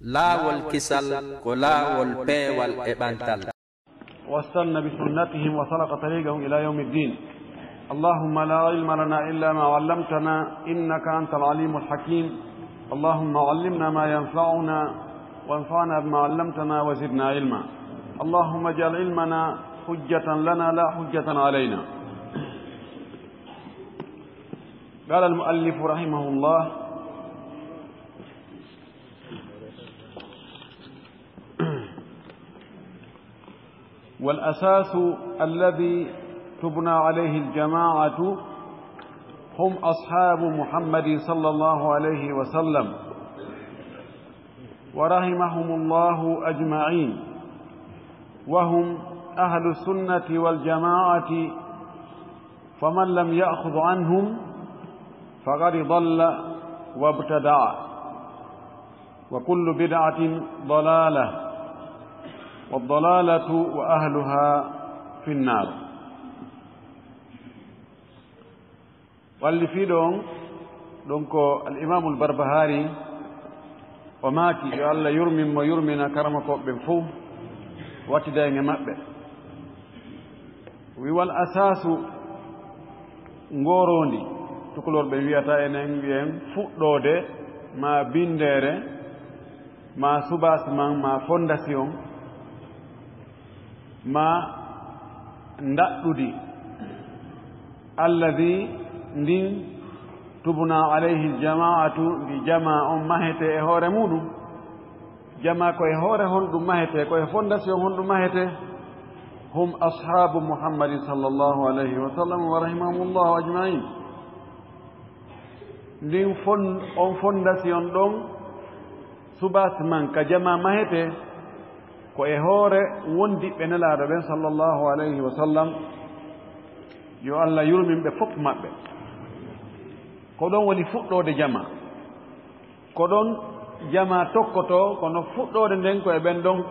laawol kisal ko laawol peewal e ɓantal واستنى بسنتهم وسلك طريقهم إلى يوم الدين. اللهم لا علم لنا إلا ما علمتنا إنك أنت العليم الحكيم. اللهم علمنا ما ينفعنا وانفعنا بما علمتنا وزدنا علما. اللهم اجعل علمنا حجة لنا لا حجة علينا. قال المؤلف رحمه الله: والأساس الذي تبنى عليه الجماعة هم أصحاب محمد صلى الله عليه وسلم ورحمهم الله أجمعين، وهم أهل السنة والجماعة، فمن لم يأخذ عنهم فقد ضل وابتدع، وكل بدعة ضلالة، والضلالة وأهلها في النار. واللي في دونك الإمام البربهاري وماكي الله يرمي ما يرمينا كرمكم بنفو واتداين مبه ويوال أساس ngorondi tukulor be wiata enen bien fuddode ma bindere ma subasman ma fondation ma ndaɗɗudi alladi ndin tubna alayhi ljamaatu ndi jama on mahete e hoore muɗum. jama koye hoore honɗum mahete, koye fondation honɗum mahete. hum ashabu muhammadin sallllahu alayhi wa sallam wa rahimahumullahu ajmain. ndin on fondation ɗon subas man ka jama mahete ko e hoore wondiɓe nelaaɗo ɓen sallllahu alayhi wa sallam, yo Allah yurmin ɓe fof maɓɓe. ko ɗon woni fuɗɗode jama, ko ɗon jama tokkoto, kono fuɗɗode nden ko e ɓen ɗon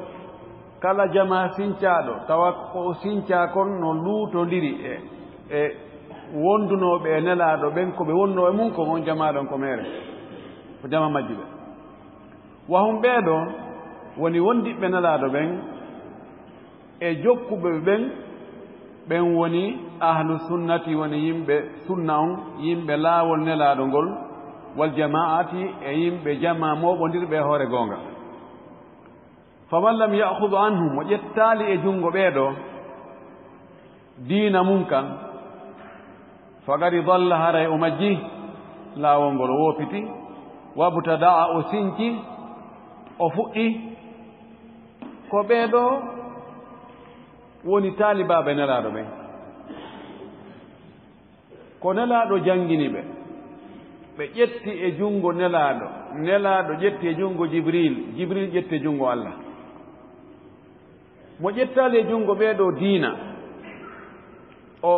kala jama sincaaɗo tawa ko sinca kon no luutondiri e wondunoɓe e nelaaɗo ɓen ko ɓe wonno e mum ko on jama ɗon ko mere ko jama majji ɓe. wahum ɓeeɗo woni wondiɓɓe nelaaɗo ɓen e jokkuɓe ɓen, ɓen woni ahlu sunnati, woni yimɓe sunna on, yimɓe laawol nelaaɗo ngol, wal jamaati e yimɓe jama moɓondirɓe e hoore goonga. faman lam yahudu anhum, mo ƴettaali e junngo ɓeeɗo diina mum kan, fagadi dalla, haray o majji laawol ngol, o woopiti, wabtadaa, o sinci, o fuɗɗi. ko ɓeeɗo woni taalibaaɓe nelaaɗo ɓen, ko nelaaɗo janngini ɓe, ɓe ƴetti e junngo nelaaɗo, nelaaɗo ƴetti e junngo jibril, jibril ƴetti e junngo Allah. mo ƴettaali e junngo ɓeeɗo diina, o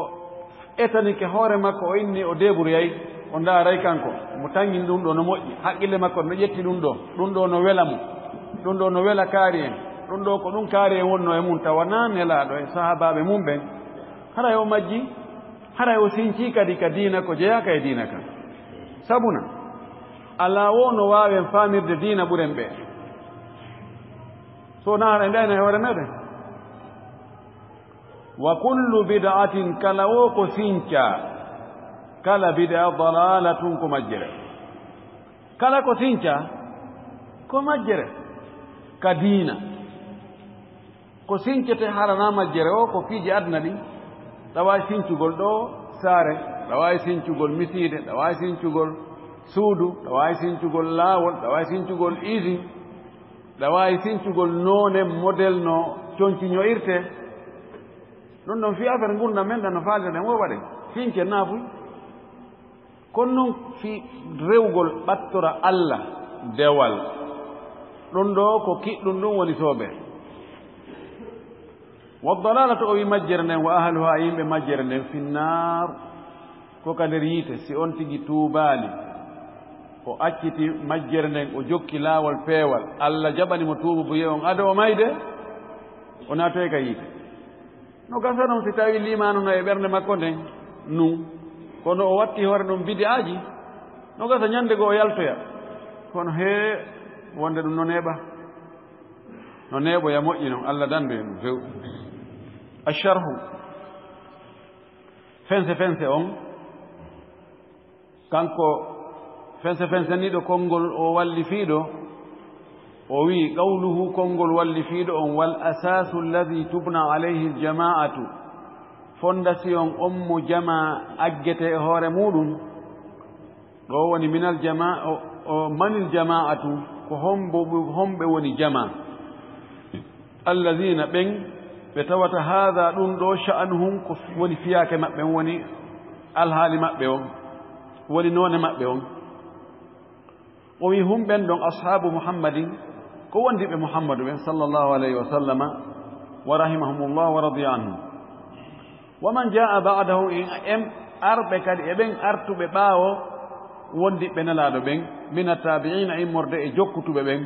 etanike hoore makko, o inni o deeɓuroyay, o ndaaray kanko, mo tangini ɗum ɗo no moƴƴi, haqqille makko no ƴetti ɗum ɗo no wela mo, ɗum ɗo no wela kaari en, ɗum ɗo ko ɗum kaari en wonno e mum, tawana nelaaɗo e sahabaaɓe mum ɓen. haray o majji, haray o sincii kadi ka diina ko jeyaaka e diina kan. sabuna alaa wo no waawen faamirde diina ɓuren ɓe, so na haɗa ndayna e hoore meɗen. wa kullu bid'atin, kala wo ko sinca, kala bid'a dalalatun, ko majjere. kala ko sinca ko majjere ka diina. ko sincete harana majjere o ko fiiji adna ɗi. ɗawawi sincugol ɗo saare, ɗawawi sincugol misiide, ɗawawi sincugol suudu, ɗawawi sincugol laawol, ɗawawi sincugol usine, ɗawawi sincugol noone modèle no conciñoirte. ɗum ɗon fi affaire gurdam men ɗan no faalirɗen o waɗe fince naafuy. kono noon fi rewgol ɓattora Allah dewal, ɗum ɗo ko kiɗɗum ɗum woni sooɓe. waddalalatu, o wi majjere nden, wa ahluha, yimɓe majjere nden, finnar, ko ka nder yiite. si on tigi tuubaali, o acciti majjere nden, o jokki laawol peewal, Allah jaɓanimo tuubu bo yiye on ado o mayde, o naatoy ka yiite. no gasa noon si tawi limanono e ɓernde makko nden nun, kono o watti hoore ɗum bid'aaji, no gasa ñande goo o yaltoya. kono wonde ɗum no neeɓa no neeɓoya moƴƴi noon Allah dandu en few acharhu fense on kanko fense ni ɗo konngol o wallifiiɗo o wii qawluhu konngol wallifiiɗo on wal asasu alladi tubna alayhi aljama'atu fondation on mo jama aggete e hoore muɗum ɗo woni minal jama o manil jama'atu ko homɓe woni jama alladina ɓen ɓe tawata haada ɗum ɗo sha'anuhum ko woni fiyaake maɓɓe on woni alhaali maɓɓe on woni noone maɓɓe on o wi hum ɓen ɗon ashabu muhammadin ko wondiɓe muhammadu ɓen sallllahu alayhi wa sallama wa rahimahumullah wa radiya anhum wa man jaa ba'dahu en arɓe kadi eɓen artuɓe ɓaawo wondiɓe nelaaɗo ɓen min attabi'ina immorde e jokkutuɓe ɓen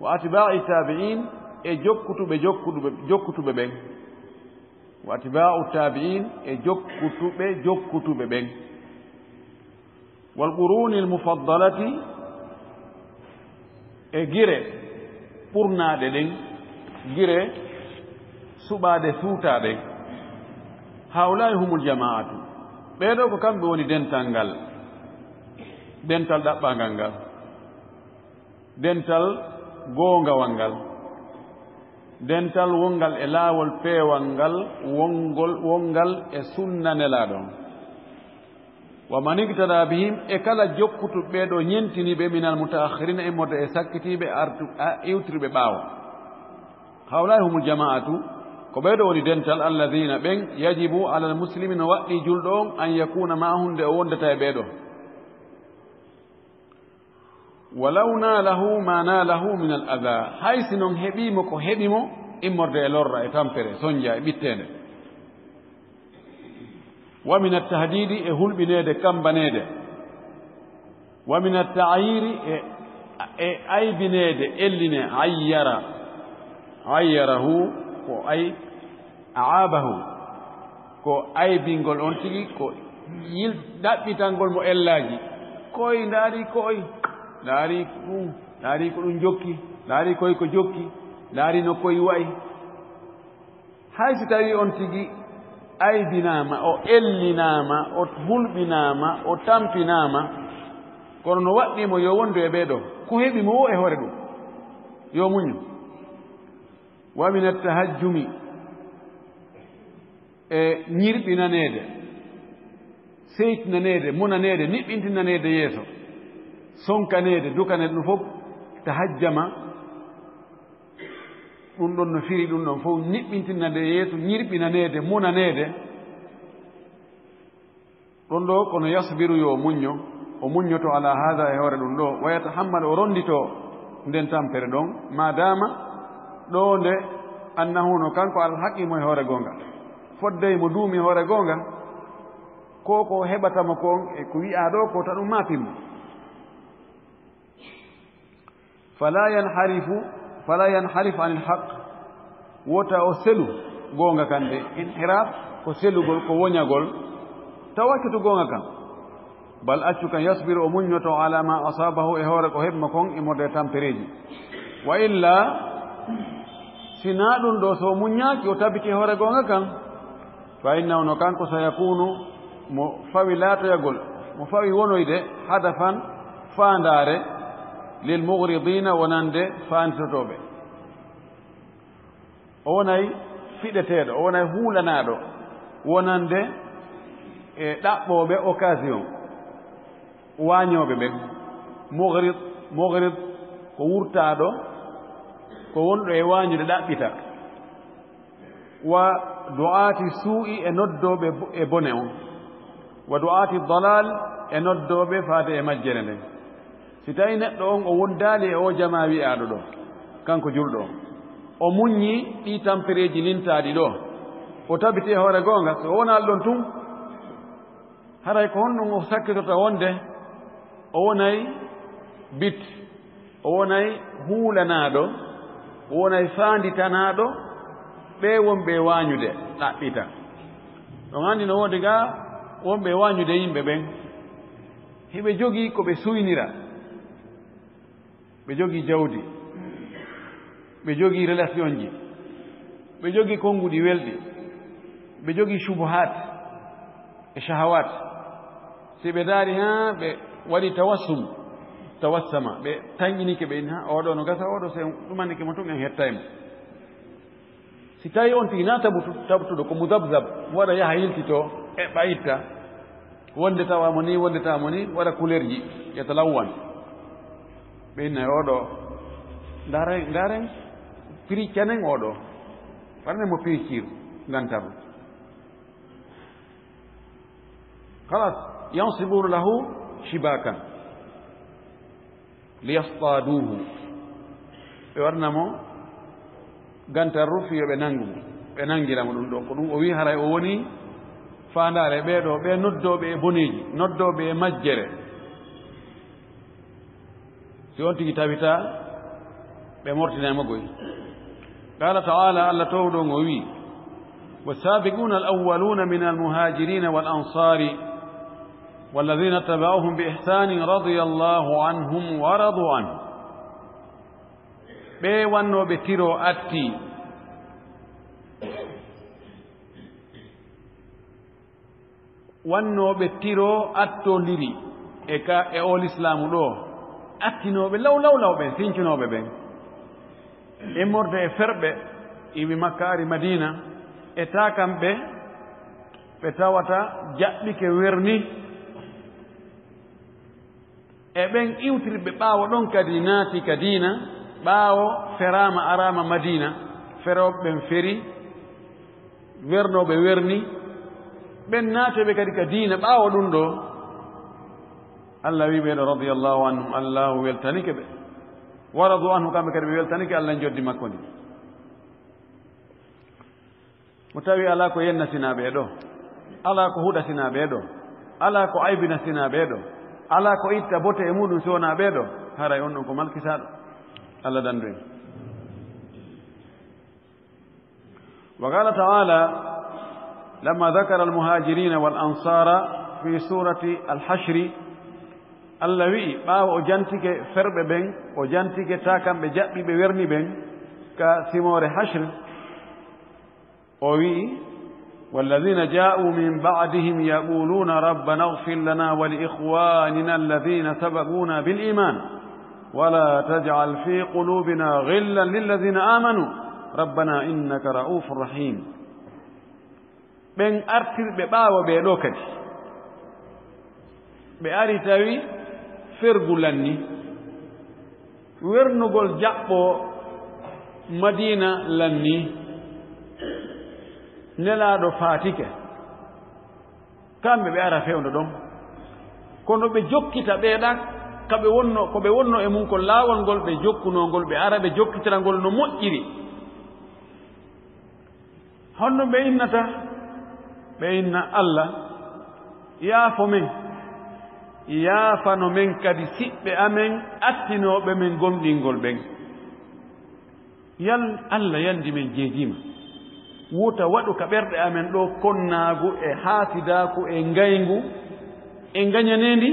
wa atba'i tabi'in e jokkutuɓe ɓen wa atba'u tabi'in e jokkutuɓe ɓen wal quruni al mufaddalati e gire ɓurnaɗe ɗen gire suɓaade suutaaɗe haulai humul jama'atu ɓeeɗo ko kamɓe woni dental ngal dental ɗaɓɓangal ngal dental goongawal ngal dental wongal e laawol peewal ngal wongal e sunna nelaaɗon wa man igtada bihim e kala jokkutuɓe ɓeeɗo ñentiniɓe minal mutaakhirina immorde e sakkitiiɓe iwtirɓe ɓaawo hawlai humul jama'atu ko ɓeeɗo woni dental alladina ɓen yajibu ala almuslimina waɗɗi julɗo on an yakuna ma'ahum nde o wondata e ɓeeɗo walaw nalahu ma nalahu min al ada hay si noon heɓimo ko heɓimo immorde e lorra e tampere soñdia e ɓittende wa min altahdidi e hulɓinede kambanede wa min altayiri e aybinede elline ayyarahu ko aabahu ko aybingol on tigi ko ɗaɓɓitangol mo ellaji koye ndaari koye ndaari ko ɗum jokki ndaari koye ko jokki ndaari no koye wayi hay si tawi on tigi aybinaama o ellinaama o hulɓinaama o tampinaama kono no waɗɗimo yo wondu e ɓeeɗo ko heɓi mo o e hoore ɗum yo muñu wa min attahajjumi e ñirɓinaneede seytinaneede munaneede niɓɓintinaneede yeeso sonkaneede dukaneede ɗum fof tahajjama ɗum ɗon no firi ɗum ɗon fof niɓɓintinande yeeso ñirɓinaneede munaneede ɗon ɗo kono yasbiru yo muñño o muññoto ala hada e hoore ɗum ɗo wa yatahammal o rondito nden tampere ɗon madama ɗo nde annahu no kanko alhaqimo e hoore goonga foddey mo duumi hoore goonga ko heɓatamo kon e ko wi'a ɗo ko ta ɗum mapinmo fala yanharif anil haq wota o selu goonga kan de inhiraf ko selugol ko woñagol tawakkitu goonga kan bal accu kan yasbiru o muññoto ala ma asabahu e hoore ko heɓma kon e morde tampereji wa illa sina ɗum ɗo so muññaki o tabiti hoore goonga kan fa innahu no kanko sayakunu mo fawi laatoyagol mo fawi wonoyde hadafan faandaare lil mughridina wonande faantitotoɓe o wonay fiɗeteeɗo o wonay huulanaaɗo wonande e ɗaɓɓooɓe occasion waañooɓe ɓen mughrid ko wurtaaɗo ko wonɗo e waañude ɗaɓɓita wa du'aati suu'i e noddooɓe e bone on wa du'aati dalal e noddooɓe faade e majjere nden si tawi neɗɗo on o wondaali e o jama wi'aaɗo ɗo kanko julɗo on o muññi ɗi tampereji lintaaɗi ɗo o tabiti e hoore goonga so wonaali ɗon tun haray ko honɗum o sakkitota wonde o wonay bit o wonay huulanaaɗo o wonay faanditanaaɗo ɓe wonɓe waañude ɗaɓɓita ɗon anndi no woodi ga wonɓe waañude yimɓe ɓen hiɓe jogii ko ɓe suynira ɓe jogii jawdi ɓe jogii relation ji ɓe jogii konnguɗi welɗi ɓe jogii shubuhat e shahawat si ɓe daari ha ɓe waɗi tawassama ɓe tañƴinike ɓe ha oɗo no gasa oɗo so ɗumannike mo tun en hettaymo si tawi on tigi na tabtuɗo ko mudabdab waɗa yaha yiltito e ɓayitta wonde tawamo ni wonde tawamo ni waɗa couleur ji yatalawwan ɓe innayi oɗo ndaren prix canen oɗo waɗane mo prix ciir gantaru halas yansibuna lahu shibakan liyastaduhu ɓe waɗnamo gantarru fiyo ɓe nangumo ɓe nangiramo ɗum ɗo ko ɗum o wi haray o woni fandare ɓeɗo ɓe noddoɓe e boneji noddoɓe e majjere si on tigi tawita ɓe mortinaymo goy qala taala allah towɗon o wi wasabiquna alawaluna min almuhajirina walansari والذين اتبعوهم بإحسان رضي الله عنهم ورضوا عنه ɓe wannoɓe tiro atti wannoɓe tiro attondiri e ol islamu ɗo attinoɓe lawlawlawɓe sincinoɓe ɓen immorde e ferɓe iwi makka ari madina e takam ɓe tawata jaɓɓike werni e ɓen iwtirɓe ɓaawo ɗon kadi naati ka diina ɓaawo ferama arama madina feroɓe ɓen feri wernoɓe werni ɓen naatoɓe kadi ka diina ɓaawo ɗum ɗo allah wi ɓeeɗo radiyallahu anhum allahu weltanike ɓe waradu anhu kamɓe kadi ɓe weltanike allah joddi makko ndi mo tawi ala ko yennasina ɓeeɗo ala ko huɗasina ɓeeɗo ala ko aybinasina ɓeeɗo ala ko itta bote e muɗum so wona ɓeeɗo haray on ɗon ko malkisaɗo allah dandu en wa qala taala lamma dakara almuhajirina wal ansara fi surati alhashri allah wi'i ɓaawo o jantike ferɓe ɓen o jantike ta kamɓe jaɓɓiɓe werni ɓen ka simore hashr o wi'i والذين جاءوا من بعدهم يقولون ربنا اغفر لنا ولإخواننا الذين سبقونا بالإيمان ولا تجعل في قلوبنا غلا للذين آمنوا ربنا إنك رؤوف رحيم بن أرتر بباو بلوكتي بأري تاوي فرغلني ورنغول جابو مدينة لني nelaaɗo faatike kamɓe ɓe ara fewndo ɗon kono ɓe jokkita ɓeeɗa ko ɓe wonno e mum ko laawol ngol ɓe jokkunongol ɓe ara ɓe jokkitira ngol no moƴƴiri honno ɓe innata ɓe inna allah yaafo men yaafano men kadi siɓɓe amen attinooɓe men gomɗingol ɓen yal allah yandi men jeejima wuta waɗu ka ɓerɗe amen ɗo konnaagu e haasidaaku e ngayngu e ngañanendi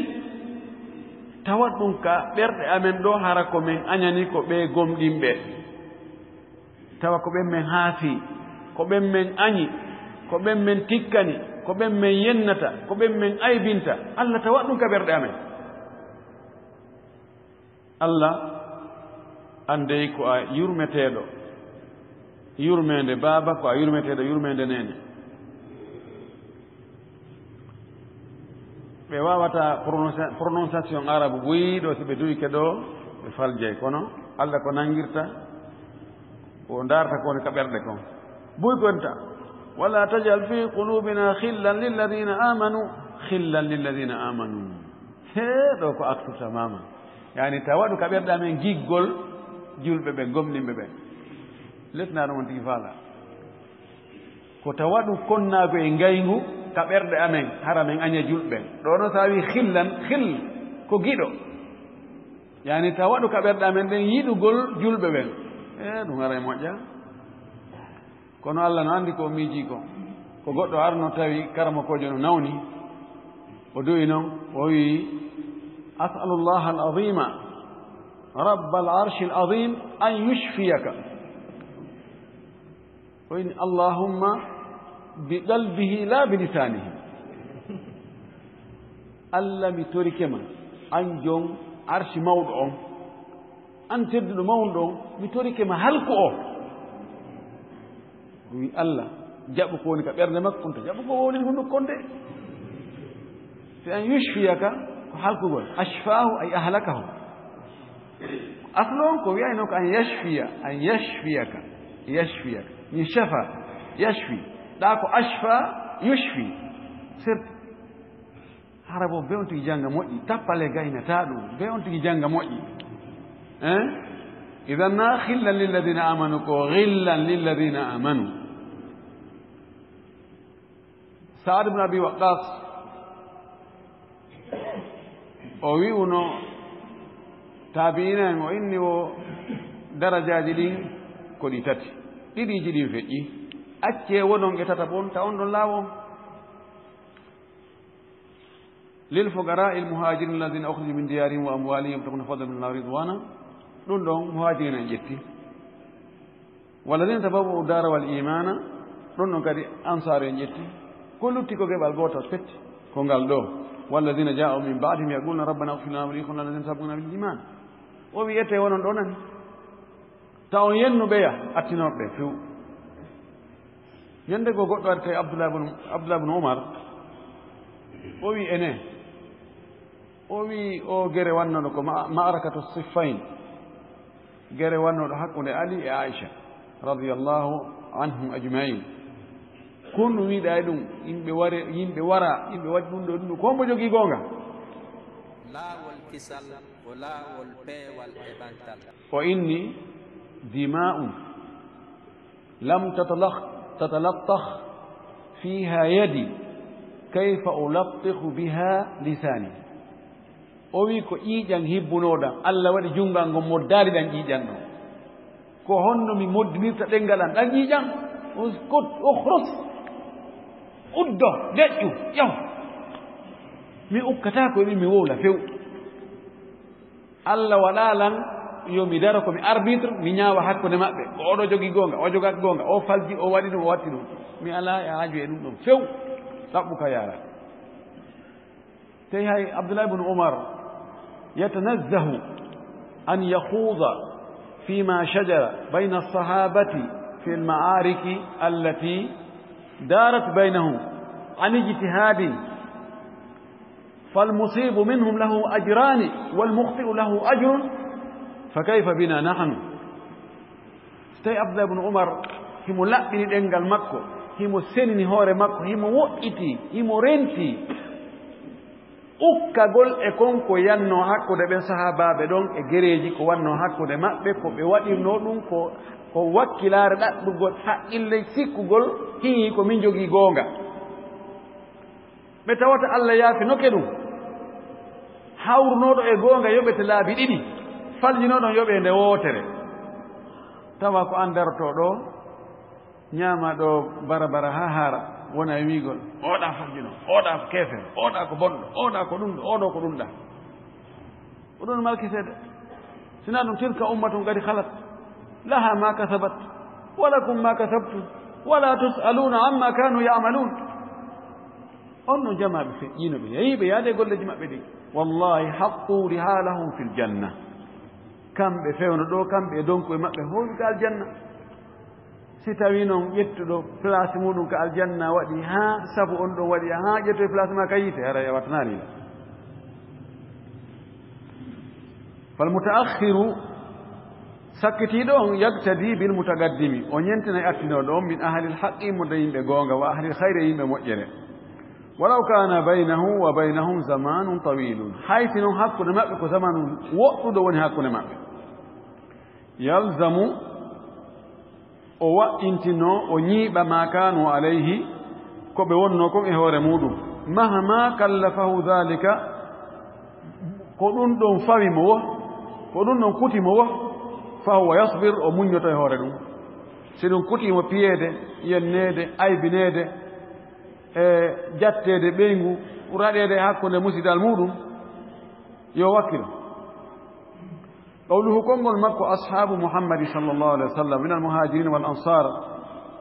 tawat ɗum ka ɓerɗe amen ɗo hara ko men añani ko ɓe gomɗinɓe tawa ko ɓen men haasi ko ɓen men añi ko ɓen men tikkani ko ɓen men yennata ko ɓen men aybinta allah tawat ɗum ka ɓerɗe amen allah andey ko a yurmeteeɗo yurmede baaba ko a yurmeteɗo yurmede nene ɓe wawata prononciation arabe ɓoyiɗo si ɓe duyke ɗo ɓe faljey kono allah ko nangirta o darta kone ka ɓerɗe kon boy konta wala tajal fi qulubina khillan lilladina amanu he ɗo ko aktu tamama yani tawaɗu ka ɓerɗe amen giggol julɓe ɓe gomɗinɓe ɓe letnaɗo mon tigi faala ko tawaɗu konnaago e ngayngu ka ɓerɗe amen hara men aña julɓe ɗo no sa wi khillan khil ko giɗo yani tawaɗu ka ɓerɗe amen ɗen yiɗugol julɓe ɓen ɗum ara e moƴƴa kono allah no anndi ko miiji ko goɗɗo arno tawi karamakojo no nawni o duwi noon o wi asalu llah al azima رب العرش العظيم أن يشفيك وإن اللهم بقلبه لا بلسانه ألا متوركما أنجون عرش موضع أن تبدل موضع متوركما هلكو الله جابو كوني كبيرنا ما كنت جابو كوني هنو كنت فأن يشفيك هلكو أشفاه أي أهلكه أصلهم كوي إنك أن يشفيك يشفى يشفي داكو أشفى يشفي سرت harabo be on tigi janga moƴƴi tappale gaynata ɗum be on tigi janga moƴƴi idan na khillan lilladina amanu ko ghillan lilladina amanu Sa'd ibn Abi Waqqas o wi'uno tabi'ina en o inni o darajaji ɗin ko ɗi tati ɗiɗiji ɗin feƴƴi acce wonon e tata bon ta on ɗon laawo للفقراء المهاجرين الذين أخرجوا من ديارهم وأموالهم يبتغون فضلا من الله ورضوانا دون مهاجرين جتي والذين تبوأوا الدار والإيمان دون كدي أنصار جتي كل تيكو جبال غوتا فت كونغال دو والذين جاءوا من بعدهم يقولون ربنا اغفر لنا ولإخواننا الذين سبقونا بالإيمان وبيته ونون دونن تاون ينو بيا أتينور به فيو يندé ko goddo ar kay Abdullah ibn Umar o wi ene o wi o gere wannoɗo ko ma'arakatu siffain gere wannoɗo hakkunde Ali e Aisha radiyallahu anhum ajma'in kun wiɗa e ɗum yimɓe waɗi ɗum ɗo ko mbo jogii goonga laawol kisal o laawol peewal e bantal o inni dima'un lam تتلطخ فيها يدي كيف ألطخ بها لساني o wi ko ƴiiƴan hibbunoɗam Allah waɗi jungal ngol moddari ɗan ƴiiƴan ɗo ko honno mi moddinirta ɗengal am ɗan ƴiiƴan uskut ukhrus uddo deƴƴu ƴaw mi ukkata ko mi wowla few Allah waɗalan yo mi dara ko mi arbitre mi ñaawa hakkude maɓɓe ko oɗo jogii goonga o jogaki goonga o falji o waɗi ɗum o watti ɗum mi alaa e haaju e ɗum ɗon few ɗaɓɓu ka yaara tawi hay Abdullah ibn Umar yatanazzahu an yakhuuda fima shajara bayna alsahabati fi alma'ariki allati darat baynahum an ijtihadin فالمصيب منهم له أجران والمخطئ له أجر فكيف بنا نحن ستي عبد الله بن عمر himo laɓɓini ɗengal makko himo senini hoore makko himo woɗɗiti himo renti ukkagol e konko yanno hakkude ɓen sahabaɓe ɗon e gereji ko wanno hakkude maɓɓe ko ɓe waɗirno ɗum ko wakkilare ɗaɗɗugol haqqille sikkugol hiyi ko min jogii goonga ɓe tawata Allah yaafi noke ɗum hawrunoɗo e goonga yoɓete laabi ɗiɗi faljinoɗon yoɓe nde wootere tawa ko an daroto ɗo ñaama ɗo bara ha haara wona e wiigol oɗa faljino oɗa ko keefel oɗa ko bonɗo oɗa ko ɗumɗo oɗo ko ɗumɗa ko ɗum malkiseede sina ɗum tilka ummatun kadi halat laha ma kasabat walakum ma kasabtum wala tusaluna amma kanu yamalun on no jamaɓe feƴƴinoɓe yeyiɓe yaade golleji maɓɓe ɗi wallahi haqqu rihalahum fil janna kamɓe fewno ɗo kamɓe e donku e maɓɓe howi ko aljanna si tawi noon ƴettuɗo place muɗum ko aljanna waɗi ha sabu on ɗon waɗi ha ƴetto e place ma ka yiite hara e wattananila falmutaakhiru sakkitiɗo on yaktadi bil mutagaddimi o ñentina e attinoɗo on min ahlil haqqi mo de yimɓe goonga wa ahlil hayre yimɓe moƴƴere walaw kana baynahu wa baynahum zamanun tawilun hayti noon hakkude maɓɓe ko zamanu woɗɗuɗo woni hakkude maɓɓe yalzamu o waɗɗintino o ñiiɓa ma kanu alayhi ko ɓe wonno kon e hoore muɗum mahama kallafahu dhalika ko ɗum ɗon fawi mo wo ko ɗum ɗon kuti mo wo fahuwa yasbir o muññoto e hoore ɗum si ɗum kutimo piyeede yenneede aybineede e jattede ɓeyngu raɗede hakkunde musidal muɗum yo wakkilo قوله كونغول مكو أصحاب محمد صلى الله عليه وسلم من المهاجرين والأنصار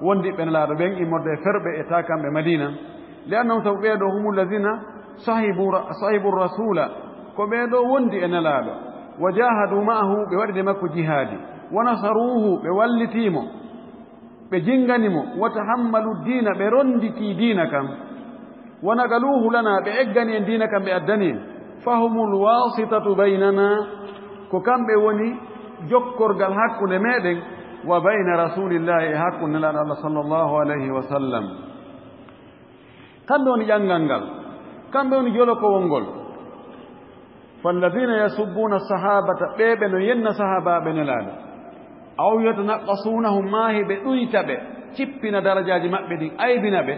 وندي بين العربين إمرد فرب إتاكا بمدينة لأنهم توقيدوا هم الذين صاحبوا الرسول كبيدوا وندي أن العرب وجاهدوا معه بورد مكو جهادي ونصروه بولتيمو بجنغنمو وتحملوا الدين برندكي دينكم ونقلوه لنا بإغني دينكم بأدنين فهم الواسطة بيننا كم بوني جكر قال حق نمدن وبين رسول الله حق نلا صلى الله عليه وسلم كم بوني جنغنغل كم بوني جولكو ونغول فالذين يسبون الصحابة بيبن ين صحابة بنلال أو يتنقصونهم ما هي بأيتب شبنا درجات مأبدين أي بنبه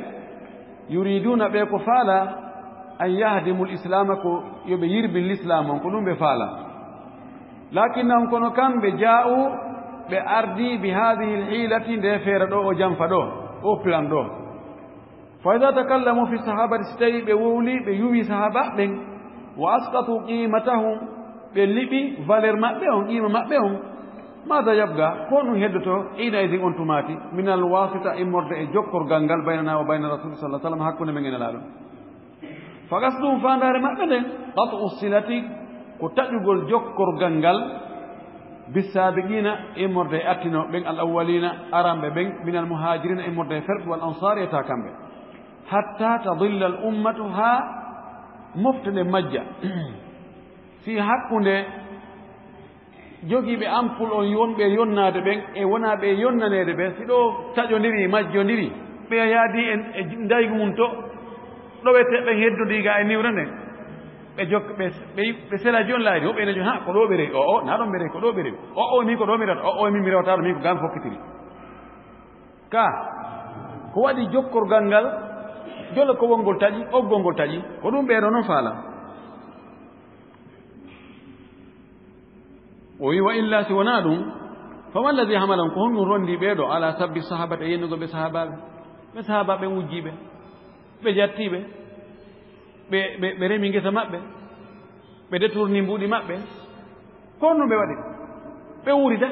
يريدون بكفالة أن يهدموا الإسلام يبير بالإسلام ونقولون بفالة لكنهم كانوا كم بجاءوا بأرضي بهذه الحيلة دفير دو وجنف دو وفلان دو فإذا تكلموا في الصحابة استي بولي بيوبي صحابة بين وأسقطوا قيمتهم باللبي فالر مأبهم قيمة مأبهم ماذا يبقى كونوا هدتوا حينئذ أنتماتي من الواسطة إمرد جكر غنغل بيننا وبين الرسول صلى الله عليه وسلم حقنا من العالم فقصدهم فاندار مأبهم قطع الصلة كتجول جكر غنغل بالسابقين إمرد أتنو بين الأولين أرام بين من المهاجرين إمرد فرق والأنصار يتاكم حتى تضل الأمة ها مفتن مجا في حقنا jogi be ampul on yombe yonnade ben e wona be yonnanede be sido tajondiri majjondiri be yaadi en e ndaygu mun to do wete be heddodi ga e niwrande be jok be sela jon laadi o be ne ha ko do bere o na do bere ko do bere o ni ko do mi o mi rawta mi ko gam fokkitiri ka ko wadi jokkor gangal jolo ko wongol taji o gongol taji ko dum be non faala وإلا سونادهم فما الذي حملهم كون روندي بيدو على سب الصحابة ينغو بصحابة بوجيبه بجاتيبه بريمينغي سمابه بدتورني مبودي مابه كونو بيوادي بوريدا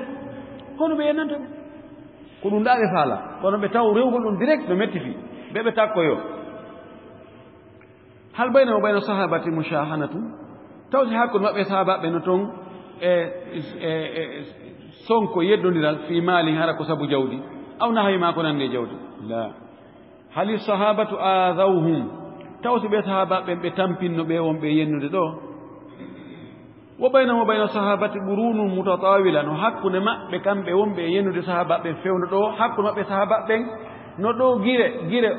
كونو بينانتا كونو ndale fala kono be taw rewgo dum direct be metti fi be takkoyo hal bayna wa bayna sahabati mushahanatu tawji hakun mabbe sahaba be no ton sonko yeddoniral fi mali hara ko sabu jawdi aw nahay ma ko nande jawdi la hali sahabatu adawhum tawsi be sahaba be tampinno be won be yennude do wa bayna sahabati burunun mutatawila no hakkunde mabbe kambe won be yennude sahaba be fewno do hakku mabbe sahaba ben no do gire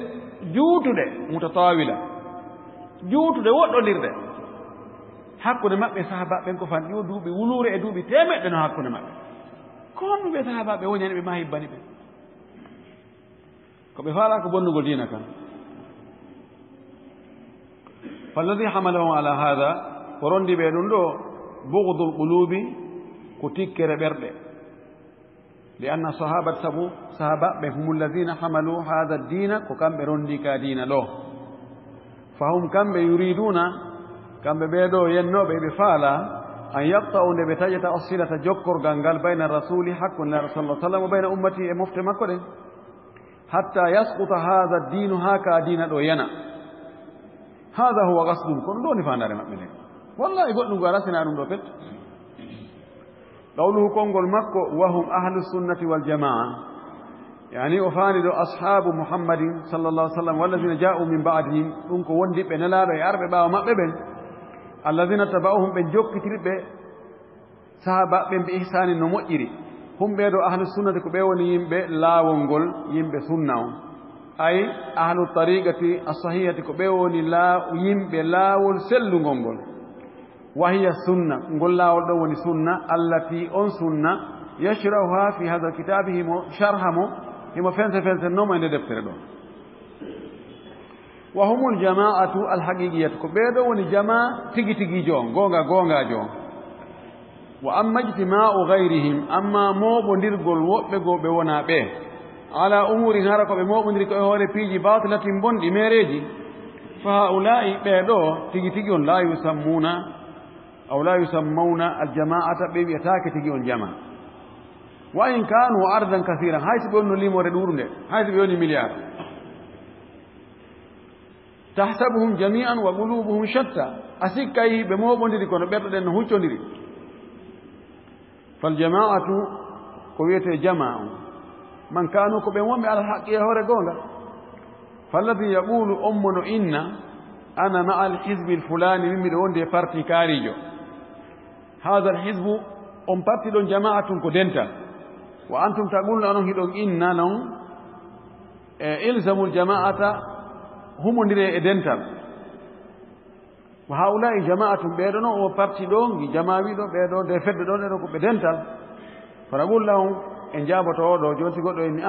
juutude mutatawila juutude woddodirde hakkunde mabbe sahaba ben ko fan yo duubi wulure e duubi temedde no hakkunde mabbe kono be sahaba be wonyani be mahibbani be ko be fala ko bonnugol dina kan falladhi hamalahu ala hadha worondi be dum do bughdul qulubi ko tikkere berde لأن صحابة سبو صحابة هم الذين حملوا هذا الدين وكم بروندي كدين له فهم كم يريدون كم بيدو ينو بفعلا أن يقطعوا نبتاجة أصيلة جكر غنغال بين الرسول حق الله صلى الله عليه وسلم وبين أمتي مفتما كده حتى يسقط هذا الدين هكا دين الوينا هذا هو قصد كن دون فاندار مؤمنين والله يقول نغارا سنارون دوكت قوله كونغول مكو وهم أهل السنة والجماعة يعني أفاند أصحاب محمد صلى الله عليه وسلم والذين جاءوا من بعدهم أنكو وندي بنلا بيارب باو مأببن الذين تبعوهم بجوك كتير صحابة بإحسان نمؤيري هم بيدو أهل السنة كبيوني يمبي لا ونقول يمبي سنة أي أهل الطريقة الصحيحة كبيوني لا يمبي لا والسل نقول وهي السنة نقول لا ودوني سنة التي أن سنة يشرحها في هذا الكتاب شرحه هم فنس النوم عند دفتر دون وهم الجماعة الحقيقية كبيرون جماعة تيجي جون غونغا جون وأما اجتماع غيرهم أما مو بندير قول وبقو بونا به على أمور هارك بمو بندير كأهول بيجي باطلة بون دميرجي فهؤلاء بيدو تيجي لا يسمون أو لا يسمون الجماعة بيتاكتي الجماعة وإن كانوا عرضا كثيرا هاي سبيون لي موردون هاي سبيون مليار تحسبهم جميعا وقلوبهم شتى أسيكاي بموبوندي كون بيتدن هوچوندي فالجماعة كويته جماعة من كانوا كبيوم على الحق يهور غونغا فالذي يقول أمنا إن أنا مع الحزب الفلاني من وندي بارتي كاريجو هذا الحزب بارتي دون جماعة كودنتا وأنتم تقولون أنهم هدون إننا نون إلزموا الجماعة هم ندري إدنتا وهؤلاء جماعة بيدون وبارتي دون جماعة بيدون دفد دون إدنتا فنقول لهم إن جابوا تودو جونتي قدوا إني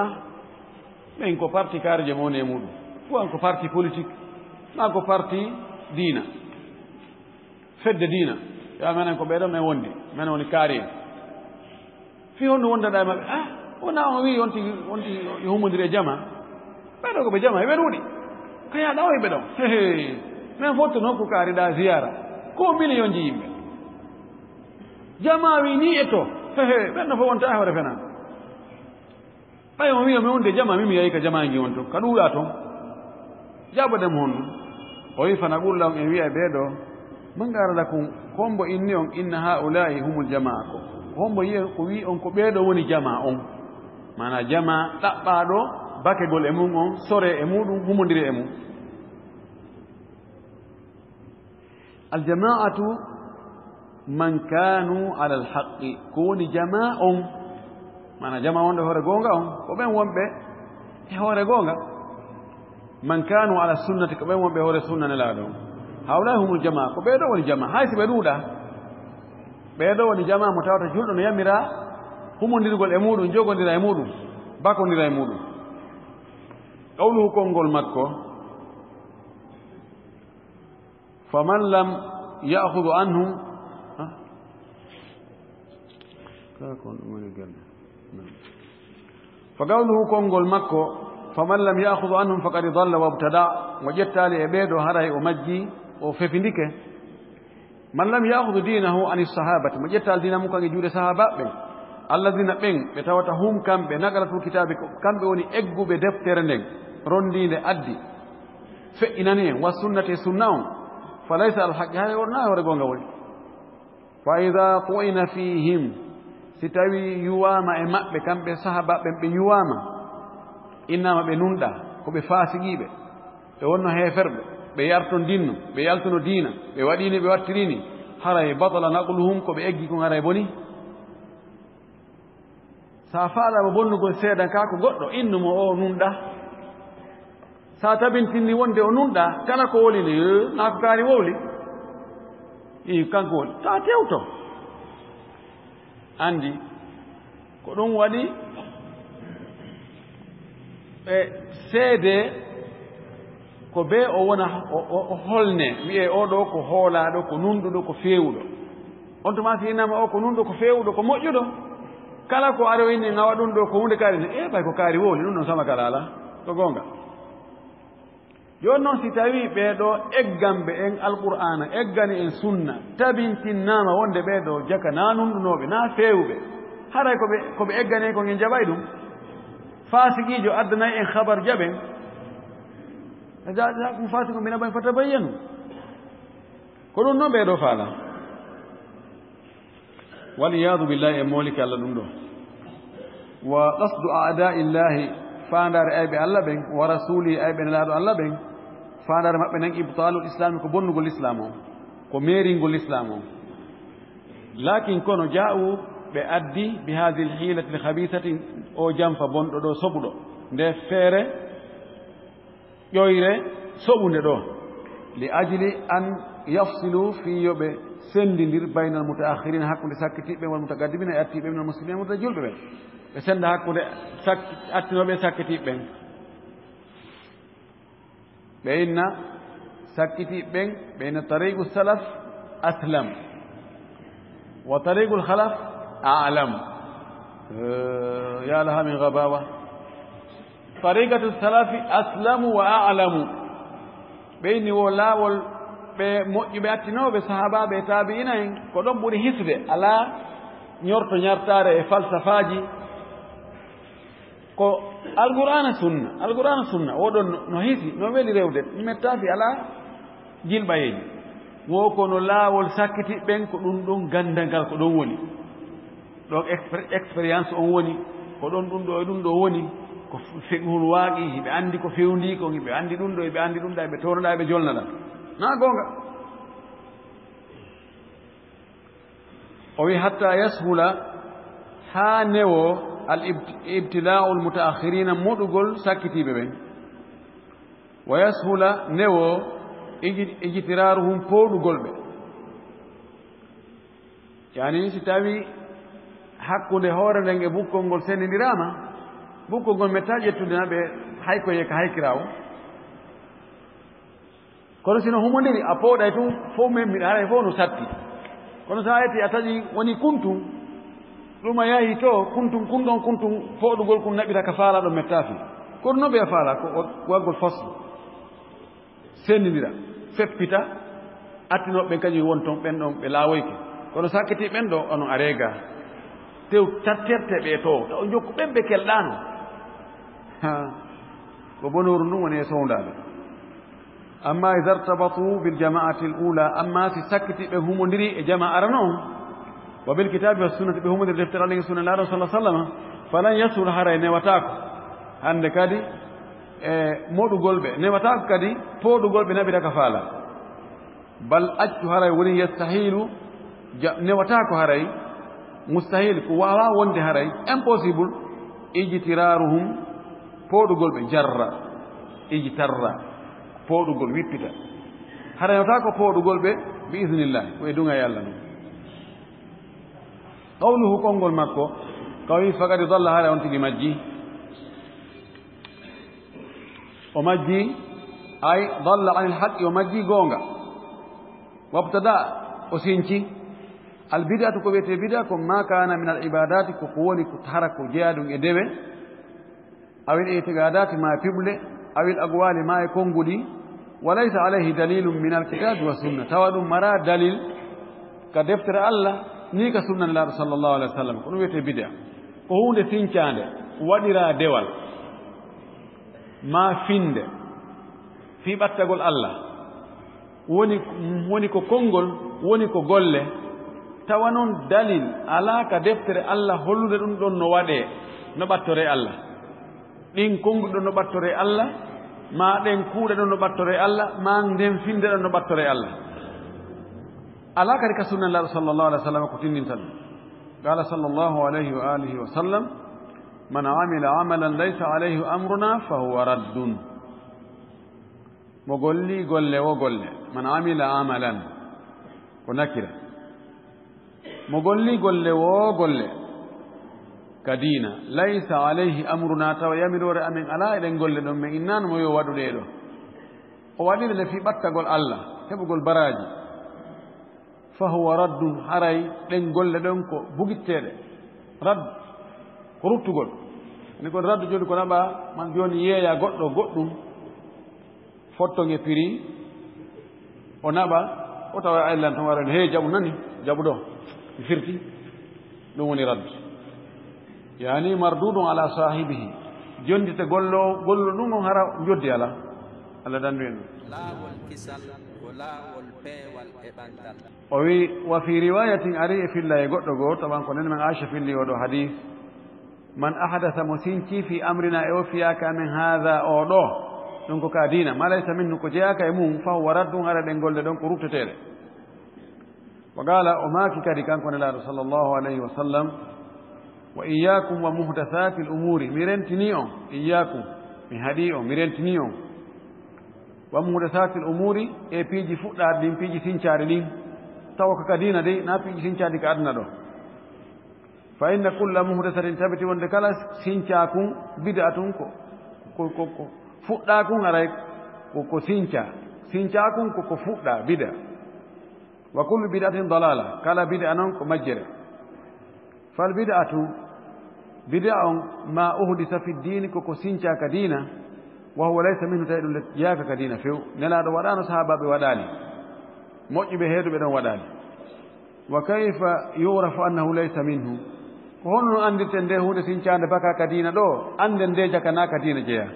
من كو بارتي كاريجو مون يمودو فوان كو بارتي بوليتيك ما كو بارتي دينا فد دينا يا من كو بيدون وندي من وني كاري في هون وندا دايما ونا وي وانتي يهمندري جما بيدو كو جما يبدوني كيا داو يبدو من فوتو نوكو كاري دا زياره كو مليون جيمbe jama wi ni eto benno fo wonta hawre fena bayo mi wonde jama mimi yayi ka jama ngi wonto kadula to jabo dem hon o wi fana gullam en wi'a beedo mangara la kun kombo inni on inna haula'i humul jamaa ko kombo yi ko wi on ko beedo woni jamaa on mana jamaa dabbado bakegol e mum on sore e mudum humondire e mum al jama'atu man kanu ala al haqqi kuni jama'un mana jamaa wonde hore gonga on ko ben wonbe e hore gonga man kanu ala sunnati ko ben wonbe hore sunna ne laado hawla humul jamaa ko beedo woni jamaa haysi be duuda beedo woni jamaa mo tawta juldo no yamira humondirgol e mudum jogondira e mudum bakondira e mudum qawluhu kongol makko faman lam ya'khudhu anhum فقوله كونغول مكو فمن لم يأخذ عنهم فقد ضل وابتدع وجدت لعبيده هري أمجي وففندك من لم يأخذ دينه عن الصحابة وجدت دينه مكان يجود صحابة الذين بين بتواتهم كم بنقلة الكتاب كم بوني إجو بدفترنين رندين أدي فإنني والسنة سنهم فليس الحق هذا ورناه ورقون فإذا طوئن فيهم sitawi yuwama e mabbe kambe sahaba be yuwama innama be nunda ko be fasigibe be wonno heferbe be yarton dinno be yaltono diina be wadini be wattirini haray batala naqluhum ko be eggi ko haray boni sa faala mo bonnugol seedan ka ko goddo innumo o nunda sa tabintinni wonde o nunda kala ko woli ni na ko kaari wowli i kanko woli ta tewto andi ko ɗum waɗi ɓe seede ko be o wona o holne wi'e oɗo ko hoolaɗo ko nunɗuɗo ko feewuɗo on tuma si innama o ko nunɗo ko feewuɗo ko moƴƴuɗo kala ko ari o inni ngawa ɗum ɗo ko hunde kaari ne ɓay ko kaari wowli ɗum ɗon sama kala ala ko gonga joni noon si tawi ɓeeɗo eggamɓe en alqur'ana eggani en sunna tabintinnama wonde ɓeeɗo jaka na nunɗunoɓe na feewɓe haray koɓe eggani ko ngen jaɓay ɗum fasikijo addanayi en habar jaɓen jakum fasiko mbina ɓen fatabayyanu ko ɗum noon ɓeeɗo faala waliyadu billahi e moliki allah ɗum ɗo wa qasdu a'da'illahi fandare ayɓe allah ɓen wa rasuli ayɓe nelaaɗo allah ɓen fandare maɓɓe nan ibtalul islami ko bonnugol islam o ko meringol islam o lakin kono ja'u ɓe addi bi hadhihi alhilati alkhabithati o jamfa bonɗo ɗo soɓuɗo nde feere ƴoyre soɓunde ɗo li ajli an yafsilu fi yoɓe sendidir bayna almutaakhirina hakkude sakkitiɓe wal mutaqaddimina e attiɓe min almuslimina muta julɓe ɓen ɓe senda hakkude attinoɓe sakkitiɓe ɓen ɓe inna sakkitiɓe ɓen ɓe inna tariqu salaf aslam wa tariqu alkhalaf a'lam ya laha min ghabawa tariqatu salafi aslamu wa a'lamu ɓe inni wo laawol ɓe moƴƴuɓe attinoɓe sahabaɓe e tabi'ina en ko ɗon ɓuri hisde ala ñorto ñartare e falsafaji ko alqur'ana sunna oɗon no hisi no weeli rewde mettafi ala jilɓayeji wo kono laawol sakkitiɓɓen ko ɗum ɗon gandangal ko ɗon woni ɗon expérience on woni ko ɗon ɗum ɗo e ɗum ɗo woni ko fiqhul waaqi hiɓe anndi ko fewndi ko hiɓe anndi ɗum ɗo hiɓe anndi ɗum ɗa ɓe townoɗa ɓe jolnaɗa na goonga o wi hatta yashula haa newo al ibtila'u al mutaakhirina moɗugol sakkitiɓe ɓen wa yashula newo ijtiraruhum pooɗugol ɓe yani si tawi hakkunde hoore nden e bukkol ngol sendindirama bukkol ngol metta ƴettude naɓe haykoye ka haykirawo kono sino humondiri a pooɗay tun fof men mbiɗa haray fof no satti kono sa yeti a taƴi woni kuntum ɗum a yahi to kuntum pooɗugol kum naɓita ka faala ɗo mettafi kono no ɓe a faala ko waggol faslu sendindira feppita attinoɓe ɓen kañum won toon ɓen ɗon ɓe laawoyke kono sakkiti ɓen ɗo onon a reega tew tatterte ɓe to o jokku ɓen ɓe kelɗano ko bonoru ndun woni e sowndaɓe amma ida irtabatu biljama'ati l ula amma si sakkiti ɓe humodiri e jama arano on wa bilkitabi wa sunnati ɓe humodiri deftere allah e sunna laaɗo sallah sallam falan yasul haray newatako hande kadi e moɗugol ɓe newatako kadi pooɗugol ɓe naɓita ka faala bal accu haray woni yastahilu newatako haray mustahil ko wawa wonde haray impossible ijtiraruhum pooɗugol ɓe jarra ijtarra pooɗugol wippita haray newata ko pooɗugol ɓe bi idnillahi ko e dunga yallah noon qawluhu konngol makko kawi fakadi dalla haray on tigi majji o majji ay dalla an ilhaqqi o majji goonga wabtada o sinci albidatu ko wiyete bida ko ma kana min alibadati ko woni ko hara ko jeyaɗum e dewe awil itigadati ma piɓle awil agwali ma e konnguli walaysa alayhi dalilum min alkitabi wa sunna tawa ɗum mara dalil ka deftere allah ni ka sunna nelaɗo sallllahu alih wa sallam ko ɗum wiyete bida ko hunde sincande waɗira dewal ma finde fi ɓattagol allah woni ko konngol woni ko golle tawa noon dalil ala ka deftere allah hollude ɗum ɗon no waɗe no ɓattore allah ɗin konnguɗi ɗon no ɓattore allah ma ɗen kuuɗe ɗon no ɓattore allah ma nden finde ɗon no ɓattore allah ala kadi ka sunnallaɗo sallllahu alih wa sallam ko tinninta ɗum qala sallllahu alayhi wa alihi wa sallam man amila amalan laysa alayhi amruna fa huwa raddun mo golli golle wo golle man amila amalan ko nakira mo golli golle wo golle ka diina laysa alayhi amruna tawa yamirore amen ala eɗen golle ɗon min innano mo yo waɗuɗe ɗo o waɗire nde fi ɓattagol allah heɓugol baraji fa huwa raddun haray ɗen golle ɗon ko bugitteɗe radd ko ruttugol ani kon raddu joni ko naɓa man joni yeeya goɗɗo goɗɗum fotton e prix o naɓa o tawa aylan tan warani hey jaɓu nani jaɓu ɗo mi firti ɗum woni raddu yani mardudun ala sahibihi jondite gollo ɗum on hara joddi ala allah dandu en laawol kisal ko laawol peewal e ɓantal o wi wa fi riwayatin ari e filla e goɗɗo goo tawan ko nen men aicha filli oɗo hadis man ahadatha mo sinci fi amrina e o fiyaka amen haha o ɗo ɗum ko ka diina ma laysa minhu ko jeyaka e mum fa huwa raddun hara ɗen golle ɗon ko rutteteɗe wa qala o maaki kadi kanko nelaaɗo sallllahu alayhi wa sallam wa iyakum wa muhdathati l umuri mi rentini on iyakum mi haɗi on mi rentini on wa muhdathati l umuri e piiji fuɗɗaɗe ɗin piiji sincaaɗe ɗin tawa ko ka diina dey na piiji sincaaɗi ka aduna ɗo fa inna kulla muhdathatin tabiti wonde kala sincakum bid'atun ko fuɗɗakum haray ko sincakum ko fuɗɗa bida wa kullu bid'atin dalala kala bid'a noon ko majjere fal bid'atu bid'a on ma uhdisa fi ddini koko sinca ka diina wa huwa laysa minhu tawi ɗum yaaka ka diina few nelaaɗo waɗano sahabaɓe waɗani moƴƴuɓe heeduɓe ɗon waɗaani wa kayfa yurafu annahu laysa minhu ko honno andirten nde hunde sincande baka ka diina ɗo anden nde jakana ka diina jeeya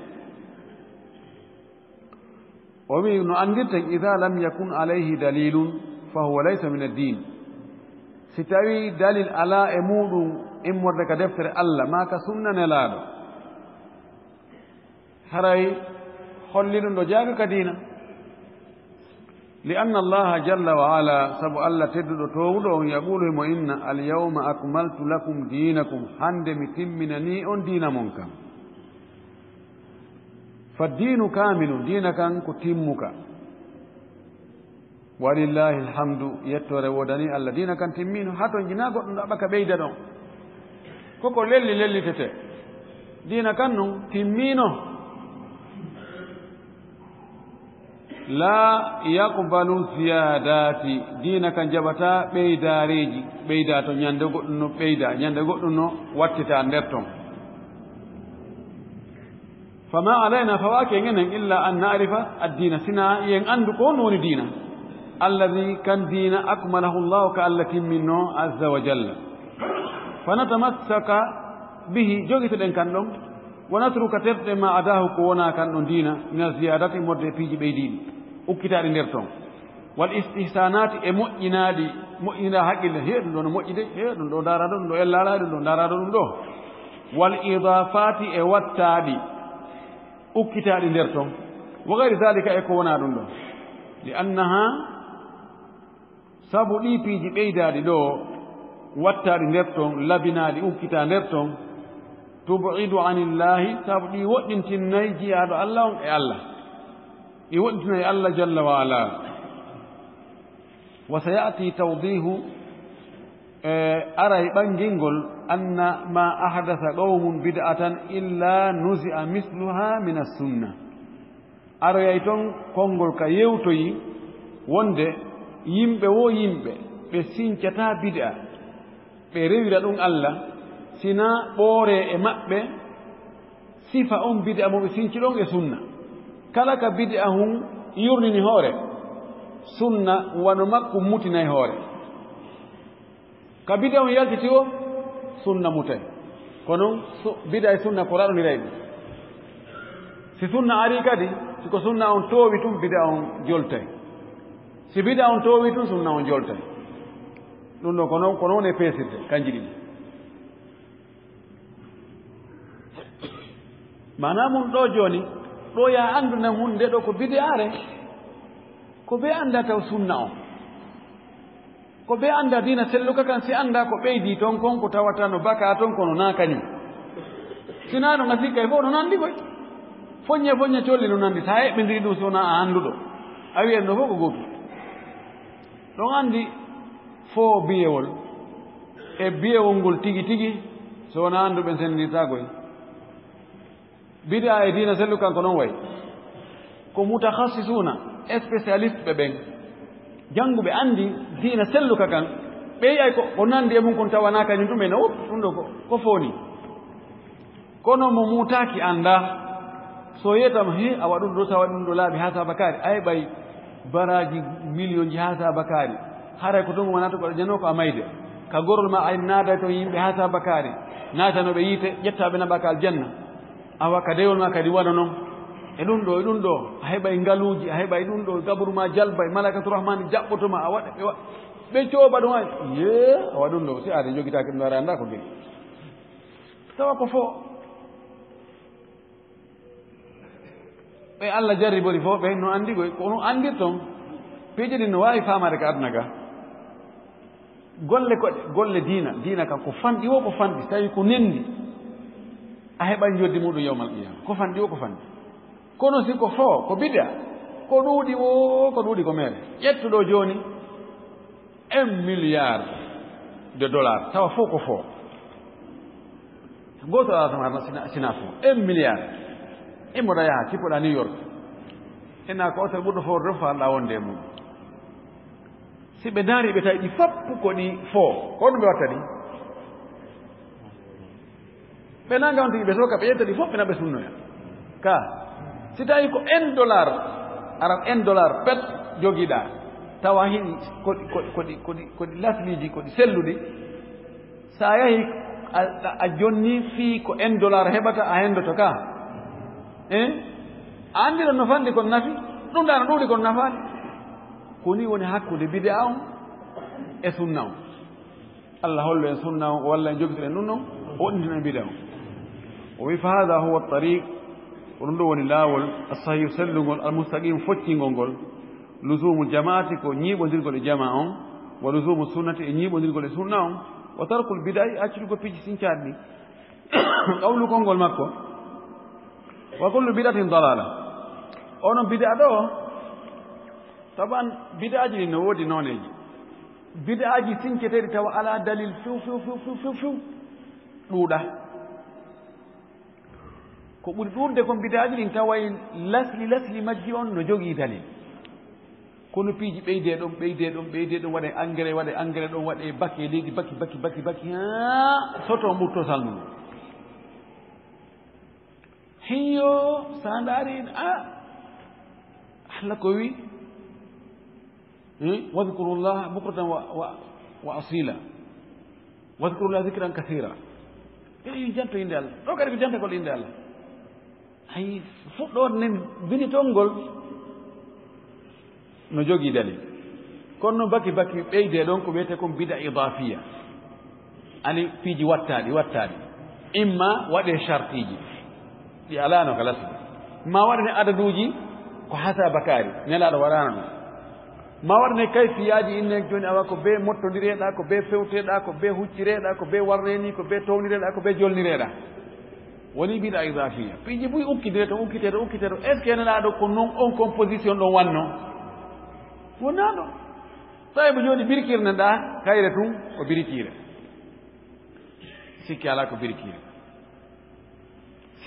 o wi no andirten ida lam yakun alayhi dalilun fa huwa laysa min addin si tawi dalil ala e muɗum immorde ka deftere Allah ma ka sunna nelaaɗo haray holli ɗum ɗo jaaga ka diina li anna allaha jalla wa ala sabu allah tedduɗo towɗo on yaqulu mo inna alyawma akmaltu lakum dinakum hande mi timminani on diina mon kam fa dinu kamilu diina kan ko timmuka walillahi alhamdu yettore wodani allah diina kan timmino haton jina goɗɗum ɗo aɓaka ɓeyda ɗon koko lellitete diina kan non timmino la yaqbalu ziyadati diina kan jaɓata ɓeydareji ɓeyda to ñande goɗɗum no ɓeyda ñande goɗɗum no wattita nder ton fama alayna fawake enen illa an na'rifa addina sina yen andu ko on woni diina alladi kan diina akmalahu llahu ka allah timminno azza wa jalla fanatamassaka bihi jogiteɗen kan ɗon wonatruka terɗe ma adahu ko wona kan ɗon diina mina ziyadati modde piiji ɓeydiɗi ukkitaɗi nder ton wal istihsanati e moƴƴina haqqille heɗum ɗo no moƴƴide heɗum ɗo daraɗo ɗum ɗo ellalaɗi ɗum ɗo daraɗo ɗum ɗo wal idafati e wattaɗi ukkitaɗi nder ton wa gayri dalika e ko wona ɗum ɗo li annaha sabu ɗi piiji ɓeydaɗi ɗo wattaɗi nder ton labinaɗi ukkita nder ton tubidu anillahi sabu ɗi woɗɗintinnayi jiyaɗo allah on e allah ɗi woɗɗintinayi allah jalla wa ala wa sayati tawdihu aray ɓangilngol anna ma ahdatha qawmun bid'atan illa nuzi'a misluha min as-sunna aroyay toon konngol ka yewtoyi wonde yimɓe wo yimɓe ɓe sincata bid'a ɓe rewira ɗum allah sina ɓoore e maɓɓe sifa on bid'a mo ɓe sinci ɗon e sunna kala ka bid'a hum yurnini hoore sunna wano makko mutinayi hoore ka bid'a on yaltiti o sunna mutay kono bid'a e sunna ko raɗoniray ɗum si sunna ari kadi siko sunna on toowi tum bid'a on joltay si bid'a on toowi tum sunna on joltay ɗum ɗo ko noon e peesirde kanji ɗiɗi mana mum ɗo jooni ɗo ya anndunan hunde ɗo ko bid'are ko be annda taw sunna on ko be annda diina selluka kan si annda ko ɓeydi toon kon ko tawata no baka toon kono na kañum sina no ngasikka e fof no nanndi koy foññe colli no nanndi so a heɓɓindiri ɗum sowona a annduɗo a wiyen no fof ko gootu ɗon anndi fo biyewol e biyewol ngol tigi tigi sowona annduɓe senndirtakoy bid'a e diina sellu kanko noon way ko mutahassisuna spécialiste ɓe ɓen jannguɓe anndi diina selluka kan ɓe yiyay ko nanndi e mum kon tawana kañum ɗum ene ɗum ɗo ko fooni kono mo mutaaki annda so yiyatama a waɗum ɗo tawa ɗum ɗo laaɓi ha sabakari ay ɓay baraji million ji ha sabakari haray ko ɗum wonata ko jano ko a mayde ka gorol ma ay naada to yimɓe ha sabakari naatanoɓe yiite ƴettaɓe naɓaka aljanna awa ka dewol ma kadi waɗa noon e ɗum ɗo a heɓay ngaluuji a heɓay ɗum ɗo gabru ma jalbay malakatu rahmani jaɓɓotoma a waɗa ɓe cooɓa ɗum ay ye awa ɗum ɗo si aade jogitaki ɗum ara annda ko gey tawa ko fo ɓe allah jarribori fof ɓe no anndi koy kono anndir toon piiji ɗin no waawi faamade ka aduna ga golle diina kam ko fanɗi wo ko fanɗi so tawi ko nenndi a heɓan joddi muɗum yawmal qiyama ko fanɗi wo ko fanɗi kono si ko fo ko bid'a ko ɗuuɗi wo ko ɗuuɗi ko meere ƴettuɗo jooni 1 milliard de dollars tawa fof ko fo gooto alatama sina fo 1 milliard immoɗa yaha cippoɗa New York ena ko otel ɓurɗo fo refalɗa wonde e mum si ɓe daari ɓe tawi ɗi fopp ko ɗi fo ko ɗum ɓe watta ɗi ɓe nanga on tigi ɓe soka ɓe ƴetta ɗi fof ɓe naɓe sunnoya ka si tawi ko $1 aran $1 pet jogiiɗa tawa hiɗi koɗi lasliji koɗi selluɗi sa yahi a jonni fii ko $1 heɓata a hendoto ka a anndira no fanɗi kon nafi ɗum ɗa no ɗuuɗi kon nafaani koni woni hakkude bid'a on e sunna on Allah hollo en sunna on walla en jogitire nun noon o woɗɗintina bid'a on o wi fa hada huwa tariq ɗum ɗo woni laawol assahihu sellugol almustaqim foccingol ngol lusumu jamaati ko ñiiɓondirgol e jama on wa lusumu sunnati e ñiiɓondirgol e sunna on wa tarkul bid'a accuɗugo piiji sincaaɗi ɗi qawlu konngol makko wa kullu bid'atin dalala onon bid'a ɗo taban bid'aji ɗi no woodi nooneeji bid'aji sinceteɗi tawa alaa dalil few ɗuuɗa ko ɓuri ɗuurde kon bid'aji ɗin taway lasli majji on no jogii dalil kono piiji ɓeydee ɗon waɗe engrais ɗon waɗe bakke leydi baki ha soto ɓurto salnuno hiyo sa ndaari Allah ko wi wadhkurullah bukratan wa asila wadhkurullah dhikran kathira eyi janto inde Allah ɗo kadi ko jantagol inde Allah hay fuɗɗode nden binitol ngol no jogii dalil kono noon baki ɓeydee ɗon ko wiyete kon bida idafiya ani piiji wattaaɗi imma waɗe chartiji ɗi alaano ka lasde ma waɗane adaduuji ko hasabakari nelaaɗo waɗaano ɗum ma waɗane kayfiyaji innen jooni awa ko be mottodireeɗa ko be fewteeɗa ko be huccireeɗa ko be warreeni ko be townireeɗa ko be jolnireeɗa woni bida idafiya piiji buy ukkidire to ukkiteto est ce que nelaaɗo ko noon on composition ɗon wanno wonaa ɗo tawi mo jooni birkirne ɗa kayre tun ko birkiire sikki alaa ko birkiire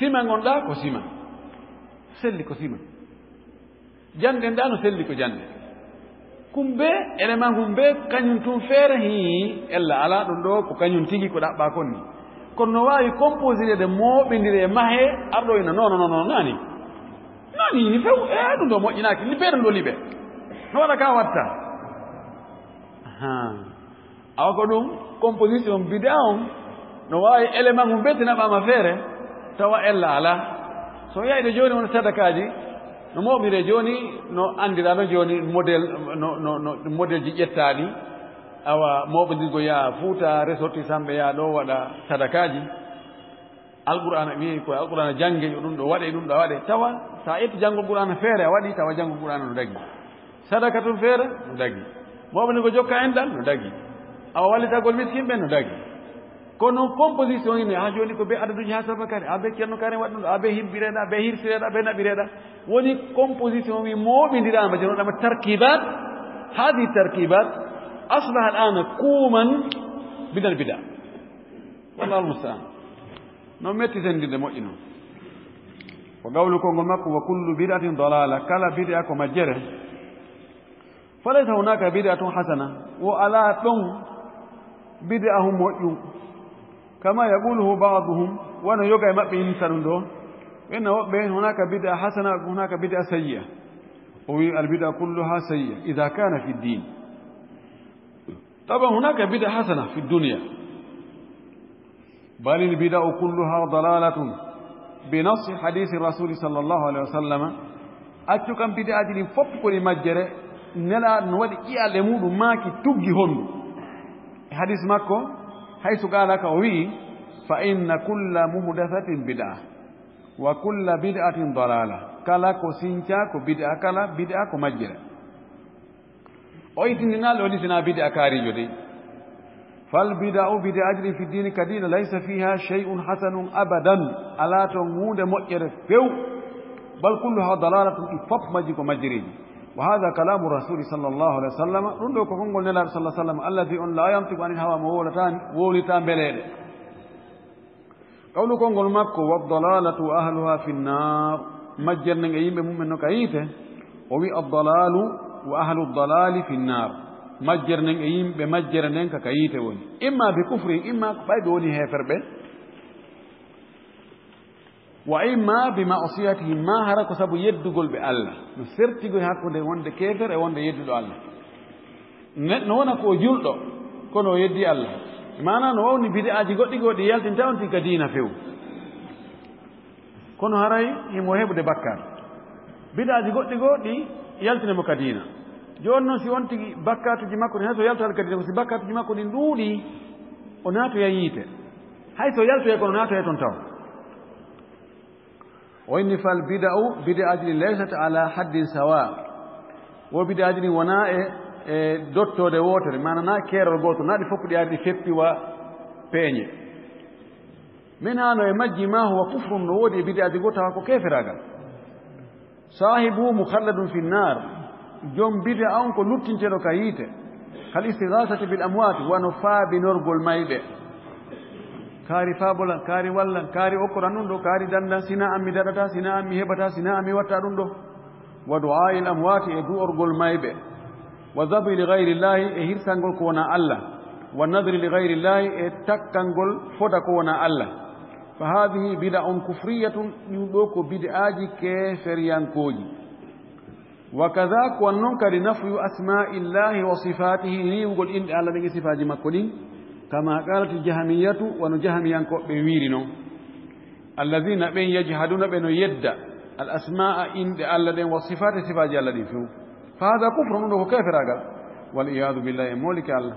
sima gonɗa ko sima selli ko sima jande nda no selli ko jande kumbe élément kumbe kañum tun feere hi ella ala ɗum ɗo ko kañum tigi ko ɗaɓɓa kon ni kono no wawi composirede mooɓidire mahe arɗo ina non nani ni few ɗum ɗo moƴƴinaki ni feere ɗo liɓe no waɗa ka watta awa ko ɗum composition bida on no wawi élément mum bettinaɓama feere tawa ella ala so yayde joni won sadakaji no moɓire joni no andirano joni modèle ji ƴettaɗi awa moɓodirgo yaa fuuta ressortisamɓe yaa ɗo waɗa sadakaji alqur'ana wiyi koye alqur'ana jangge ɗum ɗo waɗe ɗum ɗo waɗe tawa sa ƴetti janngol qur'ana feere a waɗi tawa janngol qur'ana no dagi sadaka tun feere no dagi moɓodirgo jokka enɗal no dagi awa wallitagol miskinɓe no dagi kono composition ine ha joni ko be adaduji ha sabakari abe ceerno kare waɗɗum ɗo abe hibbireɗa abe hirsireɗa abe naɓireɗa woni composition wi mooɓidirama jenoɗama tarkibat hadi tarkibat asbaha al'ana kuman bidal bida wallahu almustaan non metti sendinde moƴƴi noon ko gawlu konngol makko wa kullu bid'atin dalala kala bid'a ko majjere falaysa hunaka bid'atun hasana wo ala ɗon bid'a hu moƴƴu kama yaquluhu ba'duhum wana yoga e maɓɓe inta ɗum ɗo inna woɓɓe hunaka bid'a hasana hunaka bid'a sayyi'a o wi albid'a kulluha sayyi'a idha kana fi ddin طبعا هناك بدعة حسنة في الدنيا بل البدع كلها ضلالة بنص حديث الرسول صلى الله عليه وسلم أتوكم بدعة دي فوق كل مجرى نلا نودي إيا لمود ماكي تجي هون حديث ماكو حيث قال لك وي فإن كل محدثة بدعة وكل بدعة ضلالة كلا كسينشا كبدعة كلا بدعة كمجرى ويتنال ولسنا بدعة كاريجو دي فالبدع بدعة في الدين كدين ليس فيها شيء حسن أبدا ألا تمود مؤجر فيو بل كلها ضلالة إفاق مجيك ومجرين وهذا كلام الرسول صلى الله عليه وسلم رندو كفنقل نلا صلى الله عليه وسلم الذي لا ينطق عن الهوى مولتان بليل قولوا كنقل مكو والضلالة أهلها في النار مجرن أيام بمؤمن كايته وبي الضلال وأهل الضلال في النار مجرن أيام بمجرن كايته وني إما بكفر إما بايدوني هفر به وإما بمعصيته ما هرك سبو يدقل بالله نسرتي هكذا وند كافر وند يدل الله neɗɗo wona ko julɗo kono yeddi Allah mana no wawni bid'aaji goɗɗi goɗɗi yaltinta on tigga diina few kono haray himo heɓude bakkar bid'aaji goɗɗi goɗɗi yaltinemo ka diina jooni noon si won tigi bakkatuji makko ɗi hay so yaltoyade ka diina ko si bakkatuji makko ɗin ɗuuɗi o naatoya yiite hay so yaltoye kono naatoye toon taw o inni fal bida'u bid'aaji ɗi laysat ala haddin sawa wo bid'aaji ɗin wona e dottode wotere mana na keerol gooto na ɗi fof ɗi ari ɗi feppiwa peeñe min hano e majji ma huwa kufrun no woodi e bid'aaji goo tawa ko keferagal sahibu mukhalladun fi nnar joom bid'a on ko luttinteɗo ka yiite kal istighasati bil amwati wano faabinorgol mayɓe kaari faabolan kaari wallan kaari okkoran ɗum ɗo kaari dandan sina an mi daɗata sina an mi heɓata sina an mi watta ɗum ɗo wa du'a'il amwati e du'orgol mayɓe wa dhabi li ghayri llahi e hirsangol ko wona Allah wa nadri li ghayri llahi e takkangol foda ko wona Allah fa hadhihi bid'un kufriyatun ɗum ɗo ko bid'aaji keferiyankoji wa kadha ko non kadi nafyu asma'illahi wa sifatihi riwgol inde Allah ɗen e sifaji makko ɗin kama qalat jahamiyatu wano jahamiyankoɓe wiiri noon alladhina ɓen yajhaduna ɓe no yedda al asma'a inde Allah ɗen wa sifati sifaji Allah ɗin few fa hada kufru ɗum ɗo ko keferagal wal iyadu billahi e molike Allah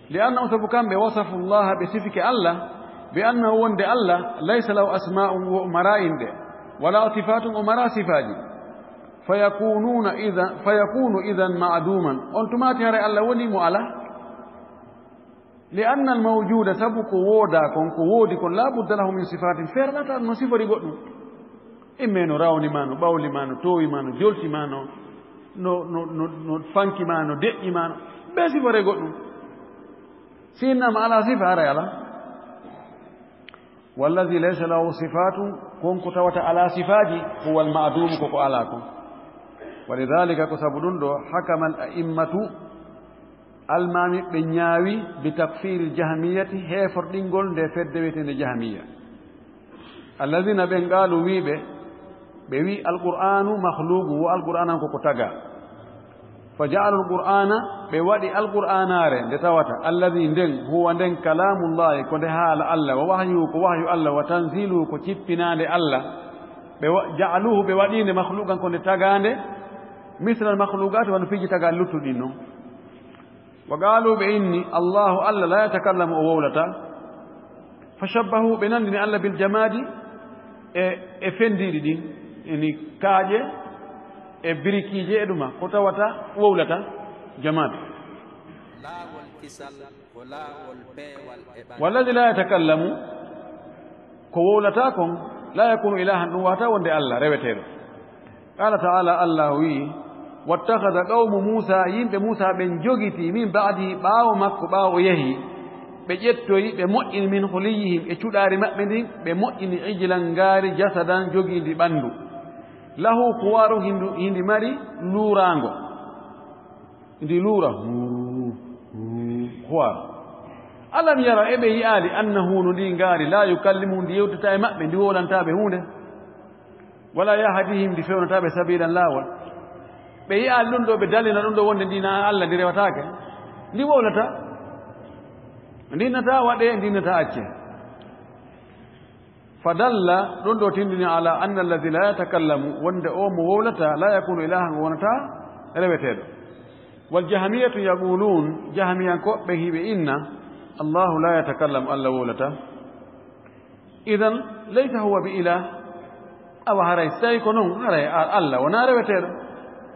li annahum sabu kamɓe wasafu llaha ɓe sifike Allah bi annahu wonde Allah laysa lahu asma'un wo mara inde wala sifatun o mara sifaji fayakunu idan ma'duman on tumati hare Allah woni mo ala لأن الموجود سبق وودا كون كوودي كون لا بد له من صفات فرلتا no sifori goɗɗum imme no rawni ma no ɓawli ma no towi ma no jolti ma no fanki ma no deƴƴi ma no ɓe sifore goɗɗum sinnama ala sifa ara ala walladi laysa lahu sifatu konko tawata ala sifaji huwa almadumu koko ala kon walidhalika ko sabu ɗum ɗo hakama al a'immatu almami ɓe ñaawi bi takfiri jahmiyati heeforɗingol nde fedde wiyetende jahmiya alladina ɓen ngaalu wiiɓe ɓe wi alqur'anu mahlugu wo alqur'anan koko taga fa ja'alu alqur'ana ɓe waɗi alqur'anare nde tawata alladi nden huwa nden kalamullahi ko nde haala Allah wa wahyu ko wahyu Allah wa tanziluhu ko cippinande Allah ɓe ja'aluhu ɓe waɗinde mahlugan ko nde tagaande misla almahlugati wano fiji taga luttuɗin noon wa qaalu ɓe inni allahu Allah la yatakallamu o wowlata fa shabbahu ɓe nandini Allah bil jamadi e fendiɗi ɗin ini kaaƴe e birikiije e ɗuma ko tawata wowlata jamad walladi la yatakallamu ko wowlata kon la yakunu ilahan ɗum wata wonde Allah reweteɗo qala ta'ala Allah wi wattakhadha qawmu Musa yimɓe Musa ɓen jogiti min ba'di ɓaawo makko ɓaawo yehi ɓe ƴettoyi ɓe moƴƴini min huliyihim e cuɗaari maɓɓe ndin ɓe moƴƴini ijlan ngaari jasadan jogiindi ɓanndu lahu kuwaru hindi mari luurango ndi luura kuwar alam yara eɓe yi'aali annahu no ndi ngaari la yukallimu ndi yewtata e maɓɓe ndi wolantaɓe hunde wala yahdihim ndi fewnataɓe sabilan laawol ɓe yi'aali ɗum ɗo ɓe dalina ɗum ɗo wonde ndina Allah ndi rewataake ndi wowlata ndinata waɗe ndinata acce fadalla ɗum ɗo tindini ala anna alladi la yatakallamu wonde o mo wowlata la yakunu ilahan wonata reweteɗo wal jahamiyatu yaqulun jahamiyankoɓe hiɓe inna allahu la yatakallamu Allah wowlata idan laysa huwa bi ilah awa haray so tawi ko noon haray Allah wona reweteɗo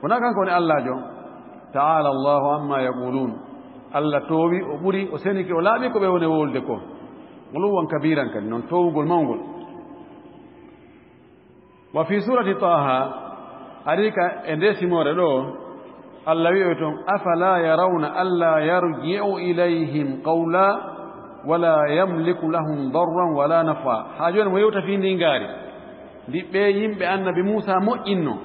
wona kanko woni Allah jo ta'ala allahu amma yaqulun Allah toowi o ɓuri o seniki o laaɓi ko ɓe woni wowlde ko uluwan kabiran kadi noon towugol mawgol wa fi surati taha arika e nde simore ɗo Allah wi'o toon afala yarawna alla yarji'u ilayhim qawla wala yamliku lahum darran wala nafa ha joni mo yewta fi ndi ngaari ndi ɓe yimɓe annabi Musa moƴƴinno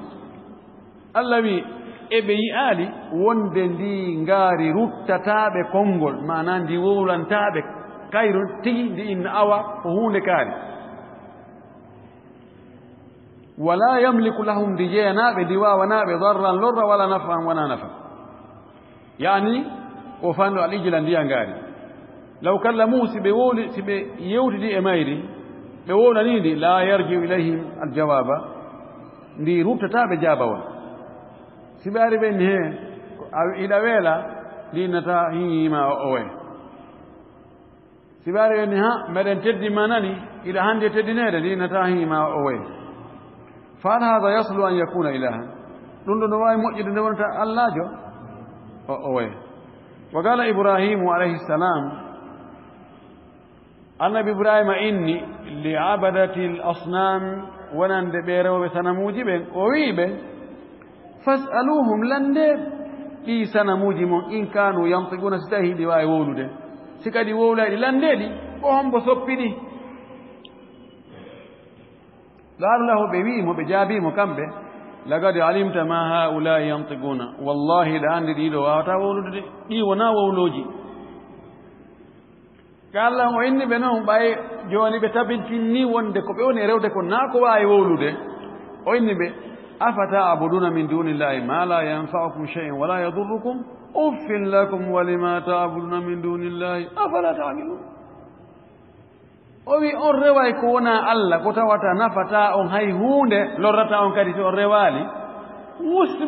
Allah wi eɓe yi'aali wonde ndi ngaari ruttataɓe konngol mana ndi wowlantaɓe kayru tigi ndi inna awa ko hunde kaari wala yamliku lahum ndi jeyanaɓe ndi wawanaɓe darran lorra wala nafan wona nafa يعني وفانو الإجل أندي أنغاري لو كلموه سبي يوتي دي أميري بيقول نيدي لا يرجع إليهم الجواب دي روبتا تابع جابوا سباري بين هي إلى ويلا دي نتا هي ما أوه سباري بين ها مدن تدي مانني إلى هندي تدي نير دي نتا هي ما أوه فهذا يصل أن يكون إلها دون نواي مؤجد نورتا الله جو أوه وقال إبراهيم عليه السلام النبي إبراهيم إني لعبدة الأصنام ونند بيرو بسنموجي بين وويبين فاسألوهم لندب إي سنموجي من إن كانوا ينطقون ستهيدي واي وولده سكادي وولا لنددي وهم بصبيني قال له بيويم وبجابيم وكمبه لقد علمت ما هؤلاء ينطقون والله لأن دي لو واتا وولده دي ونا وولوجي قال له إني بنهم باي جواني بتابنتني وندك وبيوني رودك وناكو باي وولده وإني بي أفتعبدون من دون الله ما لا ينفعكم شيء ولا يضركم أف لكم ولما تعبدون من دون الله أفلا تعقلون owi on reway ko wona Allah ko tawata nafata on hay hunde lorrata on kadi to on rewali wusti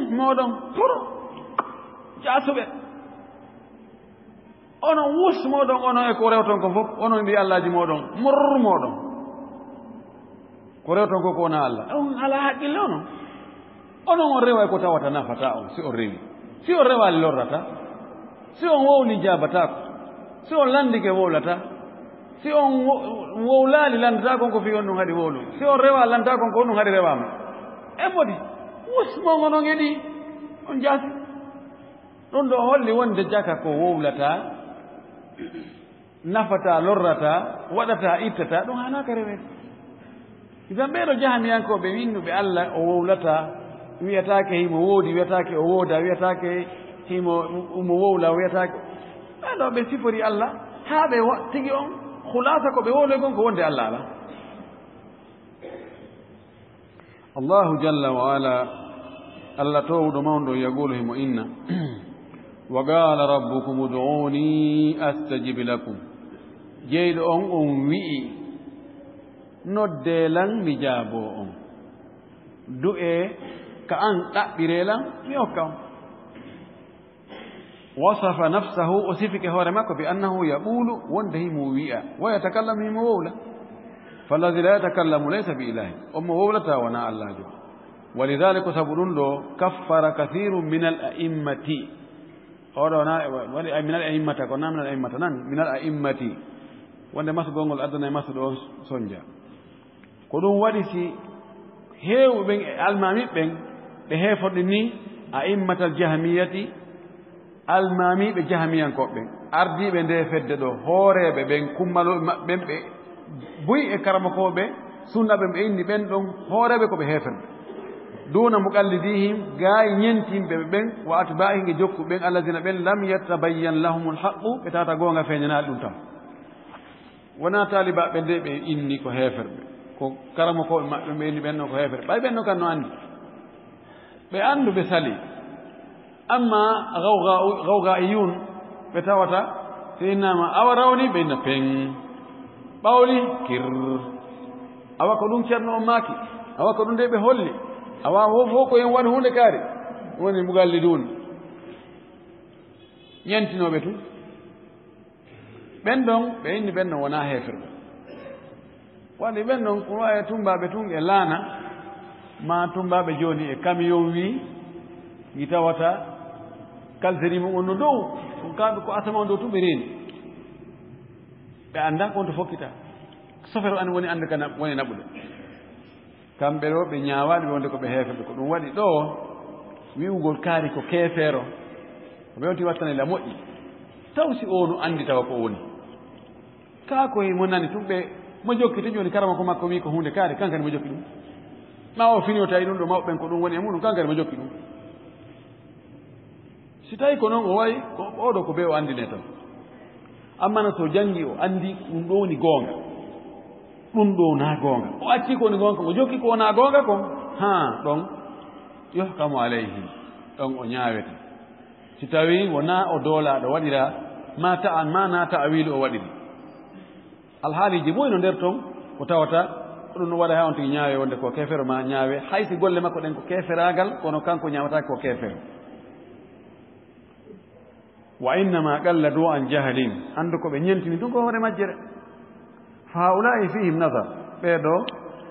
modon puro jasube ono wus modon ono e ko rewton ko fof ono mbi Allahji modon mur modon ko rewton ko wona Allah on ala haqqille ono on reway ko tawata nafata on si on rewi si on rewali lorrata si on wowli jabata ko si on landike wolata si on wowlali landata konko fi on ɗum haɗi wowlu si on rewa landata konko on ɗum haɗi rewama e foti wusmo ngono geɗi on jaasi ɗum ɗo holli wonde jaka ko wowlata nafata lorrata waɗata ittata ɗum hanaka rewede idan ɓeɗo jahamiyankoɓe winnuɓe Allah o wowlata wiyatake himo woodi wiyatake o wooda wiyatake himo umo wowla wiyatake ɓeɗo ɓe sifori Allah haa ɓe tigi on خلاصة كبيرة يقول كون ده الله لا الله جل وعلا الله تود موندو يقولهم إن وقال ربكم ادعوني أستجب لكم جيد وي ندلن مجابو دعاء كأن تأبيرلن يوكم وصف نفسه وصفك هورمك بأنه يقول وانده مويئا ويتكلم مولا فالذي لا يتكلم ليس بإله موولة وناء الله جو ولذلك سبرون له كفر كثير من الأئمة من الأئمة كنا من الأئمة من الأئمة وانده مسجون الأدنى مسجون سنجا كلهم وديسي هيو بين المامي بين بهيفردني أئمة الجهمية almami be jahamiyankoɓe ardiɓe nde fedde ɗo hooreɓe ɓen kummaloɓe maɓɓen ɓe buy e karamakoɓe sunnaɓe ɓe inni ɓen ɗon hooreɓe koɓe heeferɓe duna muqallidihim gayi ñentimɓe ɓen wa atba'ihim e jokku ɓen alladina ɓen lam yatabayyan lahumul haqqu ɓe tata gonga feeñanaɗi ɗum tan wona talibaɓe nde ɓe inni ko heeferɓe ko karamakoɓe maɓɓe ɓe inni ɓen ɗon ko heeferɓe ɓay ɓen ɗon kan no andi ɓe andu ɓe sali أما غوغائيون بتاوتا فإنما أوروني بين بين باولي كير أوا كلون شرنا ماكي أوا كلون ده بهولي أوا هو فوق يوان هون كاري وين المقلدون ينتنو بتو بندون بين بندون ونا هفر واني بندون كوا يتومبا بتون يلانا ما تومبا بجوني كاميوني يتاوتا kalzeri mo onno dow kamɓe ko asama dow tumɓe reeni ɓe annda konto fokkita sofere an woni annde kana woni naɓude kamɓe ɗo ɓe ñaawaɗe ɓe wonde ko ɓe heefeɓe ko ɗum waɗi ɗo wi'ugol kaari ko keefeero ko ɓe wonti wattanela moƴƴi taw si o no anndi tawa ko woni kaa koye mo nani tumɓe mo jokki to joni karama ko makko wi ko hunde kaari kankani mo jokki ɗum ma o fini o tawi ɗum ɗo mawɓe ɓen ko ɗum woni e muɗum kankani mo jokki ɗum si tawi ko noon o wayi ko oɗo ko be o andine tan amma no so jangi o andi ɗum ɗo woni goonga ɗum ɗo na goonga o acci ko woni goonga o jokki ko wona goonga kon ha ɗon yohkamu alayhi ɗon o ñaawete si tawi wona o doolaaɗo waɗira ma ta'wilu o waɗiri alhaaliji boyno nder toon ko tawata ɗum no waɗa ha on tigi ñaawe wonde ko kefero ma ñaawe haysi golle makko ɗen ko keferaagal kono kanko ñaawata ko kefero wa innama qalladu an jahlin andu ko ɓe ñentini ɗum ko hoore majjere fa haula'i fihim nadar ɓeeɗo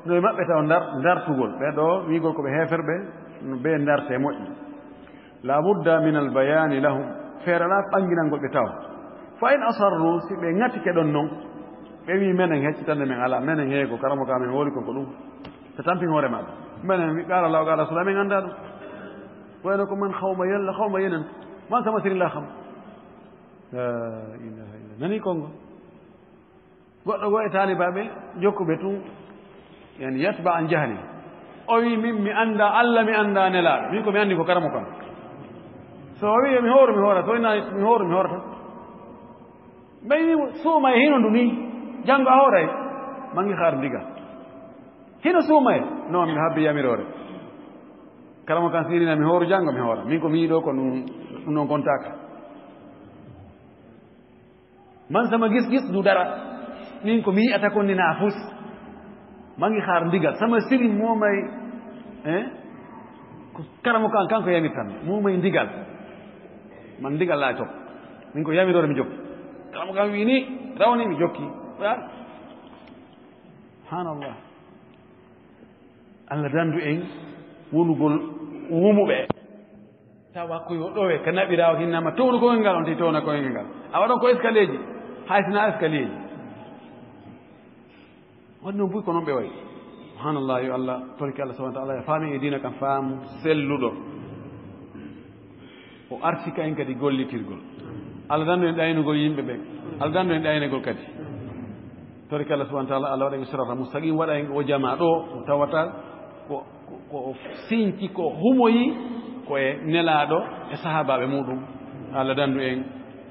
no e maɓɓe taw dartugol ɓeeɗo wiigol ko ɓe heferɓe no ɓe darte moƴƴi la budda min albayani lahum feere ala ɓanginalngol ɓe tawa fa in asarru si ɓe ŋatike ɗon noon ɓe wi menen heccitande men ala menen heego karamo ka men hooli kon ko ɗum so tampin hoore maɗa menen mi qala law qala sula min annda ɗum wayno ko man hawma yalla hawma yenen man sama sirilla xam la ilaha illa nani kongo goɗɗo go e taalibaɓe jokkuɓe tun yani yatba an jahli o wi min mi annda allah mi annda nelaaɗo min ko mi anndi ko karamo kam so o wi mi hooru mi hoora so ina mi hooru mi hoorata ɓayni suuma e hino ndu ni janngo a hooray mangi haar ndiga hino suuma e non mi habbi yamirore karamo kan sirina mi hooru janngo mi hoora min ko mi yiɗo ko ɗum noon gontaka man sama gis du dara min ko mi yi'ata kon ni naafus mangi haar ndigal sama siri momay ko karamo kan kanko yamirtan momay ndigal man ndigal laa top min ko yamirore mi jokki karamo kan wi ni rawni mi jokki subhanallah allah dandu en wonugol wumuɓe tawa koyo ɗowe ka naɓirawa hinnama townu koyel ngal on te towna koyel ngal a waɗon ko escalier ji haysina escalier ji waɗi noon buy ko noon ɓe wayi subhanallah yo allah torki allah subahana taala e faami e dina kam faamu selluɗo o artika en kadi gollitirgol allah dandu en ɗaynugol yimɓe ɓen allah dandu en ɗaynegol kadi torki allah subahana taala allah waɗa en sirata mustaqim waɗa en o jama ɗo tawata ko siñti ko humoyi koye nelaaɗo e sahabaɓe muɗum allah dandu en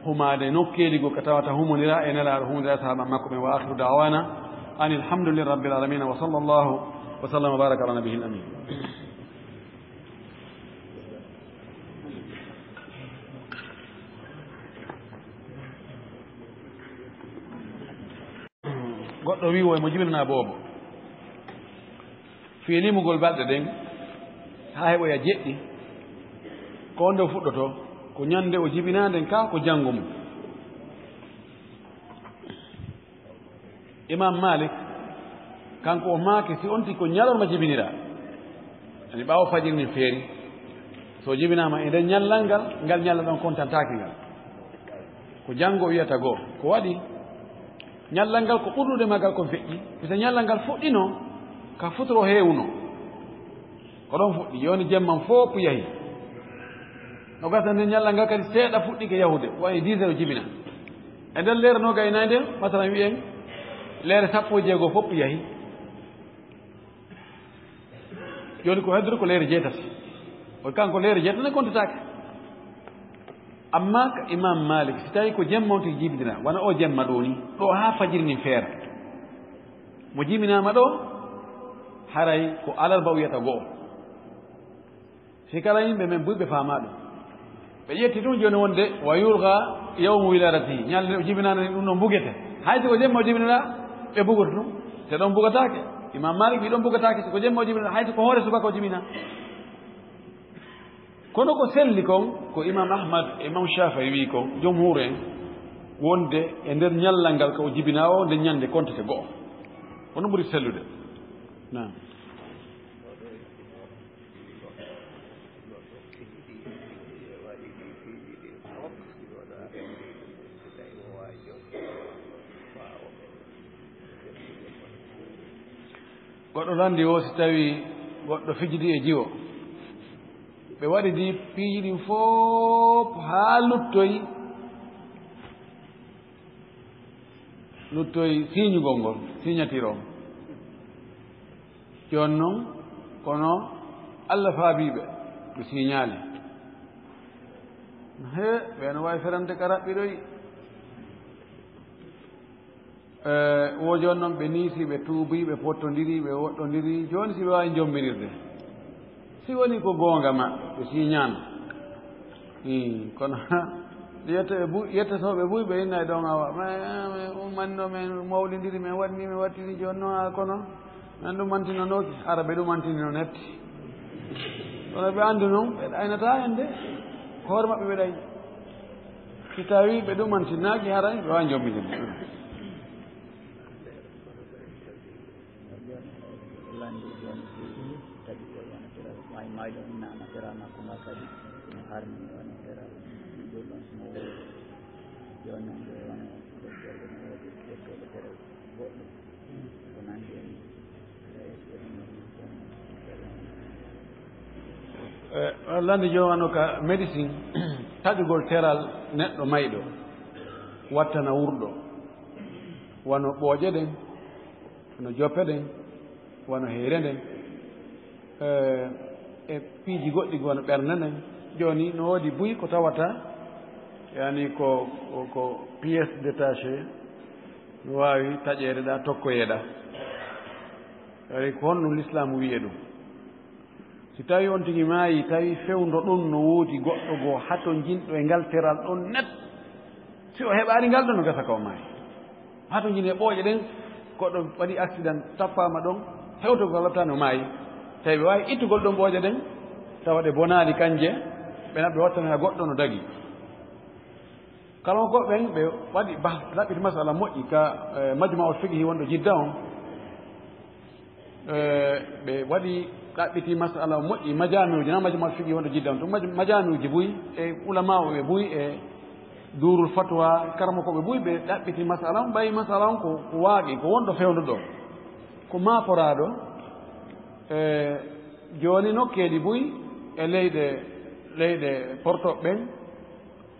humade nokkeeligo ko tawata humonira e nelaaɗo humodira sahaba makko ɓen wa akhiru dawana an alhamdulillahi rabbil alamin wa sallallahu wa sallam wa baraka ala nabiyil amin goɗɗo wiwo e mo jibinana boobo fiilimugol balɗe ɗen ha heɓoya jeɗɗi ko nde o fuɗɗoto ko ñande o jibinaden ka ko janngo mum imam malik kanko o maake si on ti ko ñalorma jibinira ani ɓaawo fajir nin feeri so jibinama e nden ñallal ngal ngal ñalla ɗon contantaki ngal ko janngo wiyata goo ko waɗi ñallal ngal ko ɓurɗude magal ko feƴƴi pisa ñallal ngal fuɗɗino ka futoro heewno ko ɗon fuɗɗi yoni jemman fof yahi no gasa nden ñallal ngal kadi seeɗa fuɗɗike yahude wayi 10 heures jibina e nden leere no gaynayi nden masalan wiyen leere 16 fof yahi joni ko heddori ko leere 7 o kanko leere 7 ne kontatake amma ko imam malik si tawi ko jemma on tigi jibidira wona o jemma ɗo ni ɗo ha fajiri nin feera mo jibinama ɗo haray ko alarba wiyata go'o si kala yimɓe men ɓuyɓe faama ɗum ɓe ƴetti ɗum joni wonde wa yulga yawmu wiladati ñalde o jibinano ɗum ɗon mbugete haysi ko jemma o jibinira ɓe mbugata ɗum te ɗon mbugatake imam malik wi ɗon mbugatake siko jemma o jibinira haysi ko hoore subaka o jibina kono ko selli kon ko imam ahmad imam shafii wi ko jomhur en wonde e nder ñallal ngal ko o jibina o nde ñande contete go'o kono ɓuri sellude nam goɗɗo landi o si tawi goɗɗo fijidi e jiwo ɓe waɗi di piiji ɗin fof haa luttoyi siñugol ngol siñatiro jooni noon kono allah faabiɓe ɓe siñaali he ɓeeno wawi ferante ka raɓɓiɗoyi wo jooni noon ɓe niisi ɓe tuubi ɓe pottodiri ɓe woɗɗodiri jooni si ɓe wawi jombirirde si woni ko goonga maɓɓe ɓe siñaano kono yetta soɓe buy ɓe inna ɗon awa manno men mawlidiri men waɗni mi wattiri joni noon a kono men ɗumantinonoki ara ɓe ɗumantinino netti kono ɓe anndi noon ɓe ɗaynata hen de ko hoore maɓɓe ɓe ɗayni si tawi ɓe ɗumantinaki haray ɓe wawi jombidinde lande jowano ka médecine taƴugol teral neɗɗo mayɗo wattana wurɗo wano ɓooƴe ɗen wano joppe ɗen wano heere nden e piiji goɗɗi wano ɓernde nden joni no woodi buy ko tawata yani ko pièce détaché no wawi taƴede ɗa tokkoyeɗa ay ko honɗum l'islam wiye ɗum si tawi on tigi maayi tawi fewndo ɗum no woodi goɗɗo goo hato jinɗo e ngal teral ɗon net si o heɓaani ngal ɗon no gasa ka o maayi hato jin e ɓooƴe ɗen goɗɗo waɗi accident tappama ɗon hewtogol lattano maayi tawi ɓe wawi ittugol ɗon ɓooƴe ɗen tawa ɗe bonaali kanje ɓena ɓe wattana goɗɗo no dagi kala ko ɓen ɓe waɗi laɓɓiti masala moƴƴi ka majma ol fiqhi wonɗo jidda on ɓe waɗi ɗaɓɓiti masala moƴƴi majamiuji na majma ol fiqhi wonɗo jidda on ɗum majamiuji buy e ulama o ɓe buy e durul fatwa karama koɓe buy ɓe ɗaɓɓiti masala on ɓayi masala on ko waaƙi ko wonɗo fewndo ɗo ko maaporaɗo joni nokkeeli buy e leyɗe portoɓe ɓen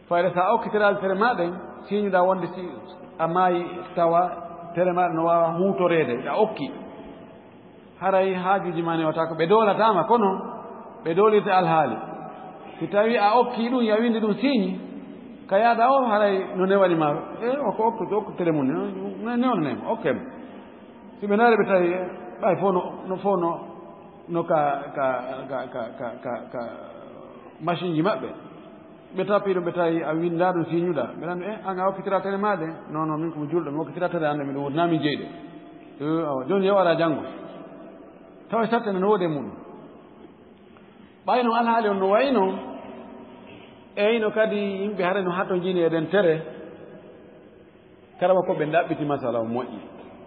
fayde sa okkitiraade tere maɗen siñuɗa wonde si a maayi tawa tere maɗe no wawa huutorede ɗa okki haray haajuji ma ne wata ko ɓe doolatama kono ɓe doolirte alhaali si tawi a okki ɗum ya windi ɗum siñi ka yaada o haray no newanima oko okku télé mum newno nema okkemo si ɓe naari ɓe tawi ɓay fo no ka machine ji maɓɓe ɓe tappi ɗum ɓe tawi a winda ɗum siñuɗa ɓe nani an a okkitira télé maɗe non min komi julɗo mi okkitira télé ande miɗo wurnami jeyɗe joni yew ara janngo tawa sattene no woodi e muɗum ɓay noon alhaali on no wayno eyno kadi yimɓe hare no hatto jini eɗen tere karama ko ɓe ɗaɓɓiti masala o moƴƴi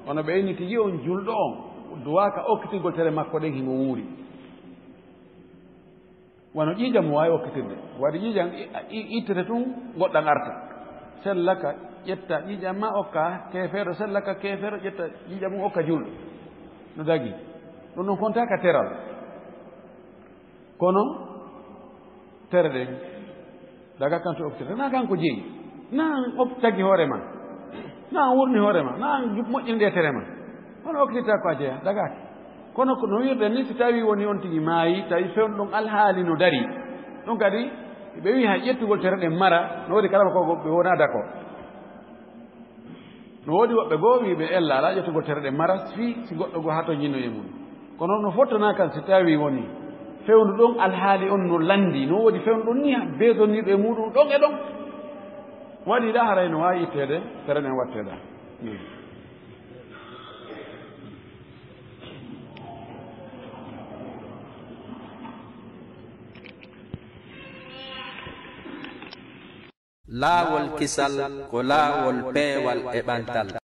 wono ɓe inni tigi on julɗo on duwaka okkitirgol tere makko ɗen himo wuuri wono ƴiijam mo wawi okkitirde waɗi ƴiijam ittete tun goɗɗan arta sellaka ƴetta ƴiijam ma okka keefeeɗo sellaka keefeeɗo ƴetta ƴiijam mum okka julɗo no dagi ɗum ɗon kontaka teral kono tere ɗen daga kanto okkitirde na kanko jeeyi na taggi hoore ma na wurni hoore ma na moƴƴinde tere ma hono okkitirta ko a jeeya dagaki kono no wirɗen ni si tawi woni on tigi maayi tawi fewno ɗon alhaali no dari ɗum kadi ɓe wi ha ƴettugol tere ɗen mara no woodi kalama ko ɓe wona d' accord no woodi woɓɓe goo wiɓe ella ala ƴettugol tere ɗen mara fi si goɗɗo goo ha to jinno e mum kono no fottana kan si tawi woni fewnu ɗon alhaali on no landi no woodi fewnu ɗon ni besonniɗo e muɗum ɗon e ɗon waɗiɗa haray no wawi ittede tere ɗen watteɗa laawol kisal ko laawol peewal e ɓantal